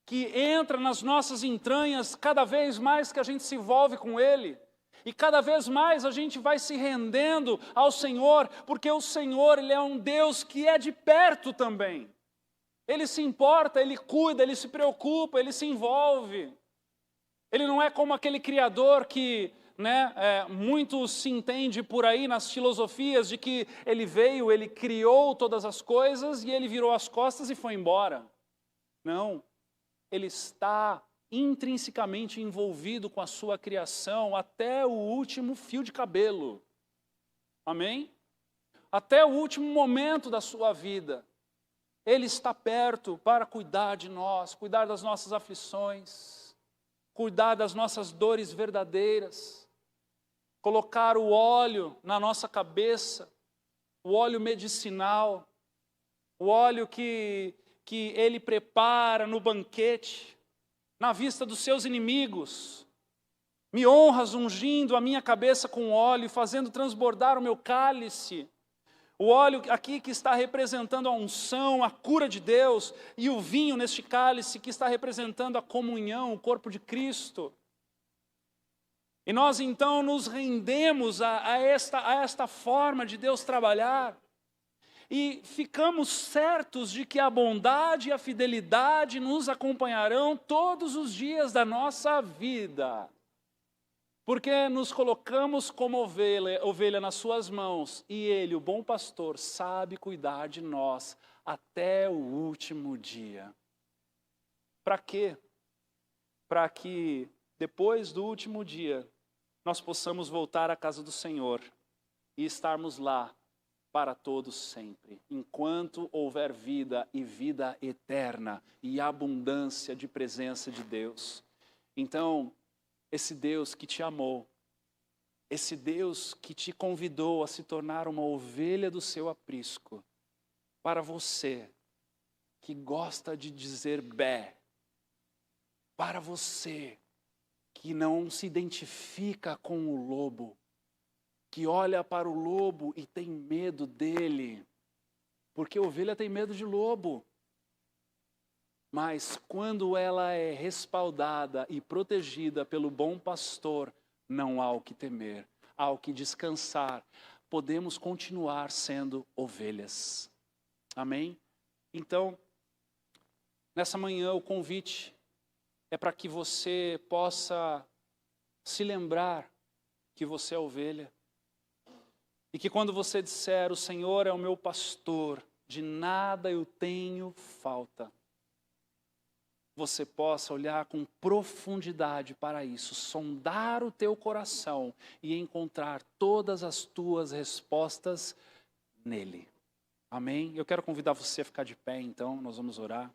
que entra nas nossas entranhas cada vez mais que a gente se envolve com Ele. E cada vez mais a gente vai se rendendo ao Senhor, porque o Senhor, Ele é um Deus que é de perto também. Ele se importa, Ele cuida, Ele se preocupa, Ele se envolve. Ele não é como aquele Criador que, muito se entende por aí nas filosofias de que Ele veio, Ele criou todas as coisas e Ele virou as costas e foi embora. Não, Ele está intrinsecamente envolvido com a sua criação até o último fio de cabelo. Amém? Até o último momento da sua vida. Ele está perto para cuidar de nós, cuidar das nossas aflições, cuidar das nossas dores verdadeiras, colocar o óleo na nossa cabeça, o óleo medicinal, o óleo que Ele prepara no banquete, na vista dos seus inimigos. Me honras ungindo a minha cabeça com óleo, fazendo transbordar o meu cálice. O óleo aqui que está representando a unção, a cura de Deus, e o vinho neste cálice que está representando a comunhão, o corpo de Cristo. E nós então nos rendemos a esta forma de Deus trabalhar. E ficamos certos de que a bondade e a fidelidade nos acompanharão todos os dias da nossa vida. Porque nos colocamos como ovelha nas suas mãos, e Ele, o bom pastor, sabe cuidar de nós até o último dia. Para quê? Para que depois do último dia, nós possamos voltar à casa do Senhor e estarmos lá para todos sempre, enquanto houver vida e vida eterna e abundância de presença de Deus. Então, esse Deus que te amou, esse Deus que te convidou a se tornar uma ovelha do seu aprisco, para você que gosta de dizer bé, para você que não se identifica com o lobo, que olha para o lobo e tem medo dele, porque a ovelha tem medo de lobo. Mas quando ela é respaldada e protegida pelo bom pastor, não há o que temer, há o que descansar. Podemos continuar sendo ovelhas. Amém? Então, nessa manhã o convite é para que você possa se lembrar que você é ovelha. E que quando você disser, o Senhor é o meu pastor, de nada eu tenho falta, você possa olhar com profundidade para isso, sondar o teu coração e encontrar todas as tuas respostas nele. Amém? Eu quero convidar você a ficar de pé, então, nós vamos orar.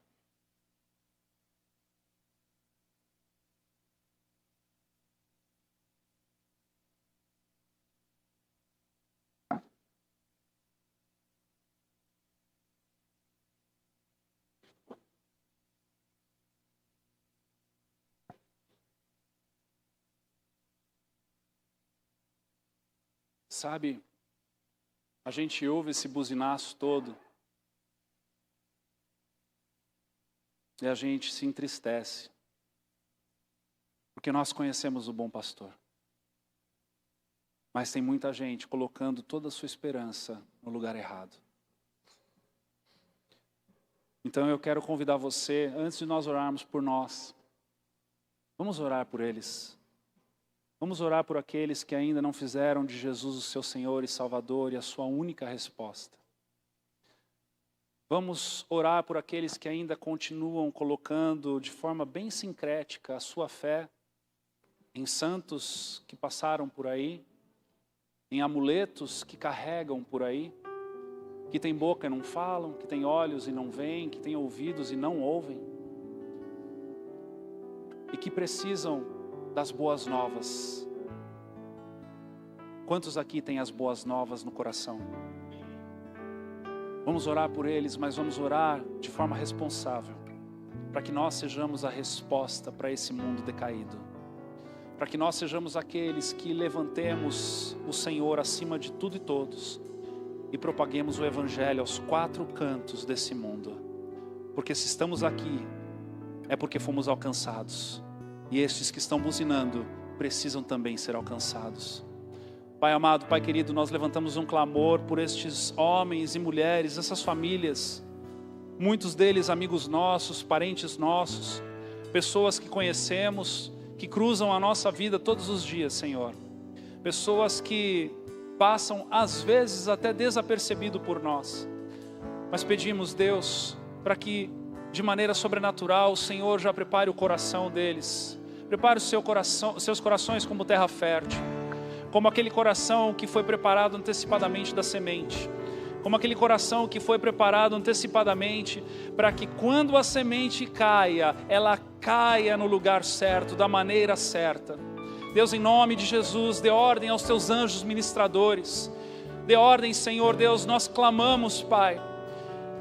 Sabe, a gente ouve esse buzinaço todo e a gente se entristece, porque nós conhecemos o bom pastor. Mas tem muita gente colocando toda a sua esperança no lugar errado. Então eu quero convidar você, antes de nós orarmos por nós, vamos orar por eles. Vamos orar por aqueles que ainda não fizeram de Jesus o seu Senhor e Salvador e a sua única resposta. Vamos orar por aqueles que ainda continuam colocando de forma bem sincrética a sua fé em santos que passaram por aí, em amuletos que carregam por aí, que tem boca e não falam, que tem olhos e não veem, que tem ouvidos e não ouvem, e que precisam das boas novas. Quantos aqui têm as boas novas no coração? Vamos orar por eles, mas vamos orar de forma responsável, para que nós sejamos a resposta para esse mundo decaído, para que nós sejamos aqueles que levantemos o Senhor acima de tudo e todos e propaguemos o Evangelho aos quatro cantos desse mundo, porque se estamos aqui é porque fomos alcançados. E estes que estão buzinando precisam também ser alcançados. Pai amado, Pai querido, nós levantamos um clamor por estes homens e mulheres, essas famílias, muitos deles amigos nossos, parentes nossos, pessoas que conhecemos, que cruzam a nossa vida todos os dias, Senhor. Pessoas que passam às vezes até desapercebido por nós. Mas pedimos, Deus, para que de maneira sobrenatural o Senhor já prepare o coração deles. Prepare seus corações como terra fértil, como aquele coração que foi preparado antecipadamente da semente, como aquele coração que foi preparado antecipadamente para que quando a semente caia, ela caia no lugar certo, da maneira certa. Deus, em nome de Jesus, dê ordem aos teus anjos ministradores, dê ordem, Senhor Deus, nós clamamos, Pai,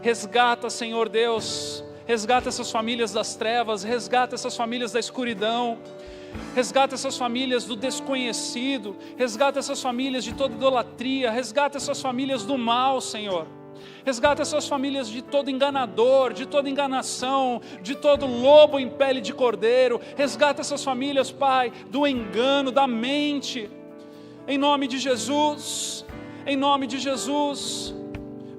resgata, Senhor Deus, resgata essas famílias das trevas, resgata essas famílias da escuridão, resgata essas famílias do desconhecido, resgata essas famílias de toda idolatria, resgata essas famílias do mal, Senhor. Resgata essas famílias de todo enganador, de toda enganação, de todo lobo em pele de cordeiro. Resgata essas famílias, Pai, do engano, da mente. Em nome de Jesus, em nome de Jesus.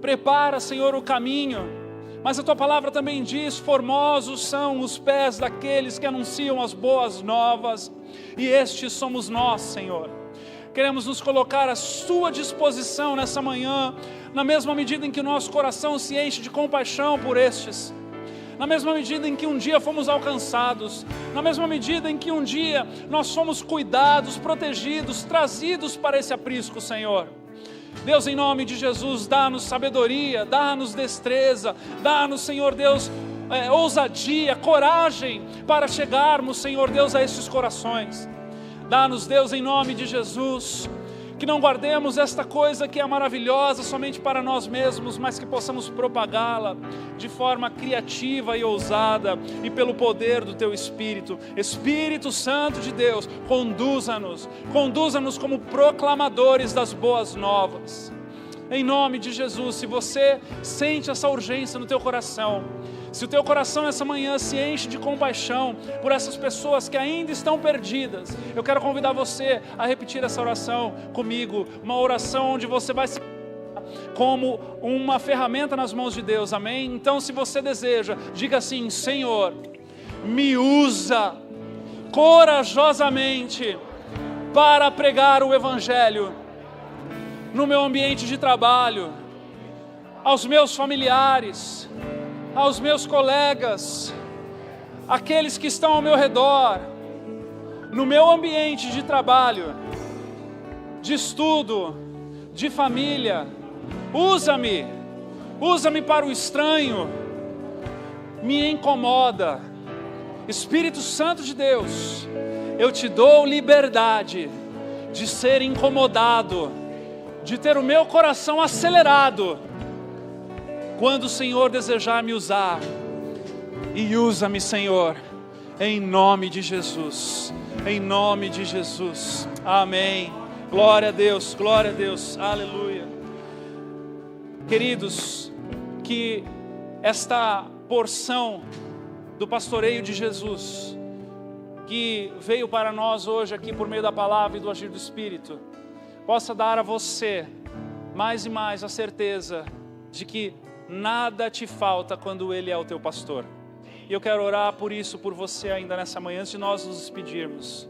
Prepara, Senhor, o caminho Mas a tua palavra também diz: formosos são os pés daqueles que anunciam as boas novas, e estes somos nós, Senhor. Queremos nos colocar à sua disposição nessa manhã, na mesma medida em que o nosso coração se enche de compaixão por estes, na mesma medida em que um dia fomos alcançados, na mesma medida em que um dia nós fomos cuidados, protegidos, trazidos para esse aprisco, Senhor. Deus, em nome de Jesus, dá-nos sabedoria, dá-nos destreza, dá-nos, Senhor Deus, ousadia, coragem para chegarmos, Senhor Deus, a esses corações. Dá-nos, Deus, em nome de Jesus, que não guardemos esta coisa que é maravilhosa somente para nós mesmos, mas que possamos propagá-la de forma criativa e ousada, e pelo poder do Teu Espírito. Espírito Santo de Deus, conduza-nos como proclamadores das boas novas. Em nome de Jesus, se você sente essa urgência no teu coração, se o teu coração nessa manhã se enche de compaixão por essas pessoas que ainda estão perdidas, eu quero convidar você a repetir essa oração comigo, uma oração onde você vai se como uma ferramenta nas mãos de Deus, amém? Então, se você deseja, diga assim: Senhor, me usa corajosamente para pregar o Evangelho no meu ambiente de trabalho, aos meus familiares, aos meus colegas, aqueles que estão ao meu redor, no meu ambiente de trabalho, de estudo, de família. Usa-me para o estranho, me incomoda. Espírito Santo de Deus, eu te dou liberdade de ser incomodado, de ter o meu coração acelerado, quando o Senhor desejar me usar. E usa-me, Senhor, em nome de Jesus, em nome de Jesus, amém. Glória a Deus, aleluia. Queridos, que esta porção do pastoreio de Jesus, que veio para nós hoje aqui por meio da palavra e do agir do Espírito, possa dar a você mais e mais a certeza de que nada te falta quando Ele é o teu pastor. E eu quero orar por isso, por você ainda nessa manhã, antes de nós nos despedirmos.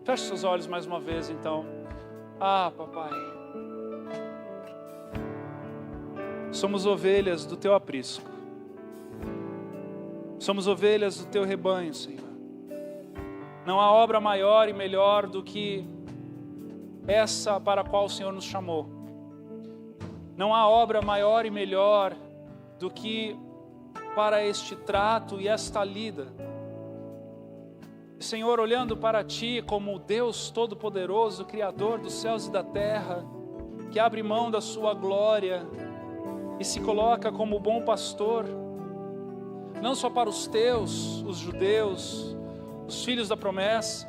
Feche seus olhos mais uma vez, então. Papai, somos ovelhas do teu aprisco, somos ovelhas do teu rebanho, Senhor. Não há obra maior e melhor do que essa para a qual o Senhor nos chamou. Não há obra maior e melhor do que para este trato e esta lida. Senhor, olhando para Ti como Deus Todo-Poderoso, Criador dos céus e da terra, que abre mão da Sua glória e se coloca como bom pastor, não só para os teus, os judeus, os filhos da promessa,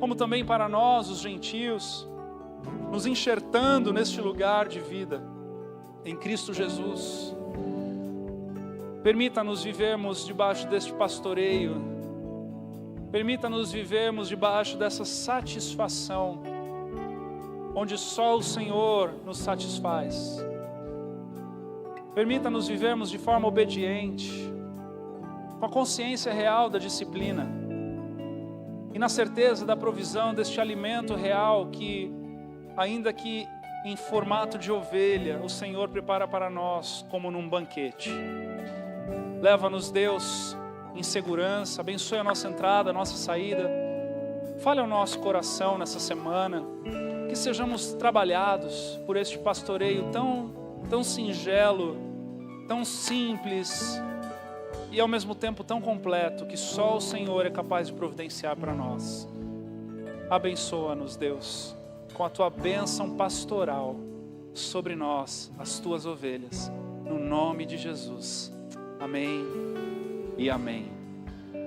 como também para nós, os gentios, nos enxertando neste lugar de vida, em Cristo Jesus. Permita-nos vivermos debaixo deste pastoreio, permita-nos vivermos debaixo dessa satisfação, onde só o Senhor nos satisfaz. Permita-nos vivermos de forma obediente, com a consciência real da disciplina, e na certeza da provisão deste alimento real que, ainda que em formato de ovelha, o Senhor prepara para nós como num banquete. Leva-nos, Deus, em segurança, abençoe a nossa entrada, a nossa saída. Fale ao nosso coração nessa semana, que sejamos trabalhados por este pastoreio tão singelo, tão simples e ao mesmo tempo tão completo, que só o Senhor é capaz de providenciar para nós. Abençoa-nos, Deus, com a Tua bênção pastoral sobre nós, as Tuas ovelhas, no nome de Jesus. Amém e amém.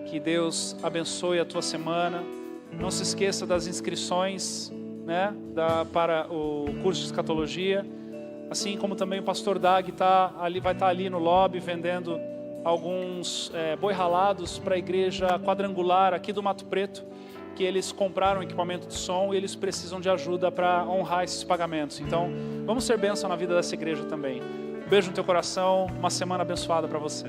Que Deus abençoe a tua semana. Não se esqueça das inscrições, né, para o curso de escatologia. Assim como também o pastor Dag vai estar ali no lobby vendendo alguns boi ralados para a igreja quadrangular aqui do Mato Preto, que eles compraram equipamento de som e eles precisam de ajuda para honrar esses pagamentos. Então, vamos ser bênção na vida dessa igreja também. Beijo no teu coração, uma semana abençoada para você.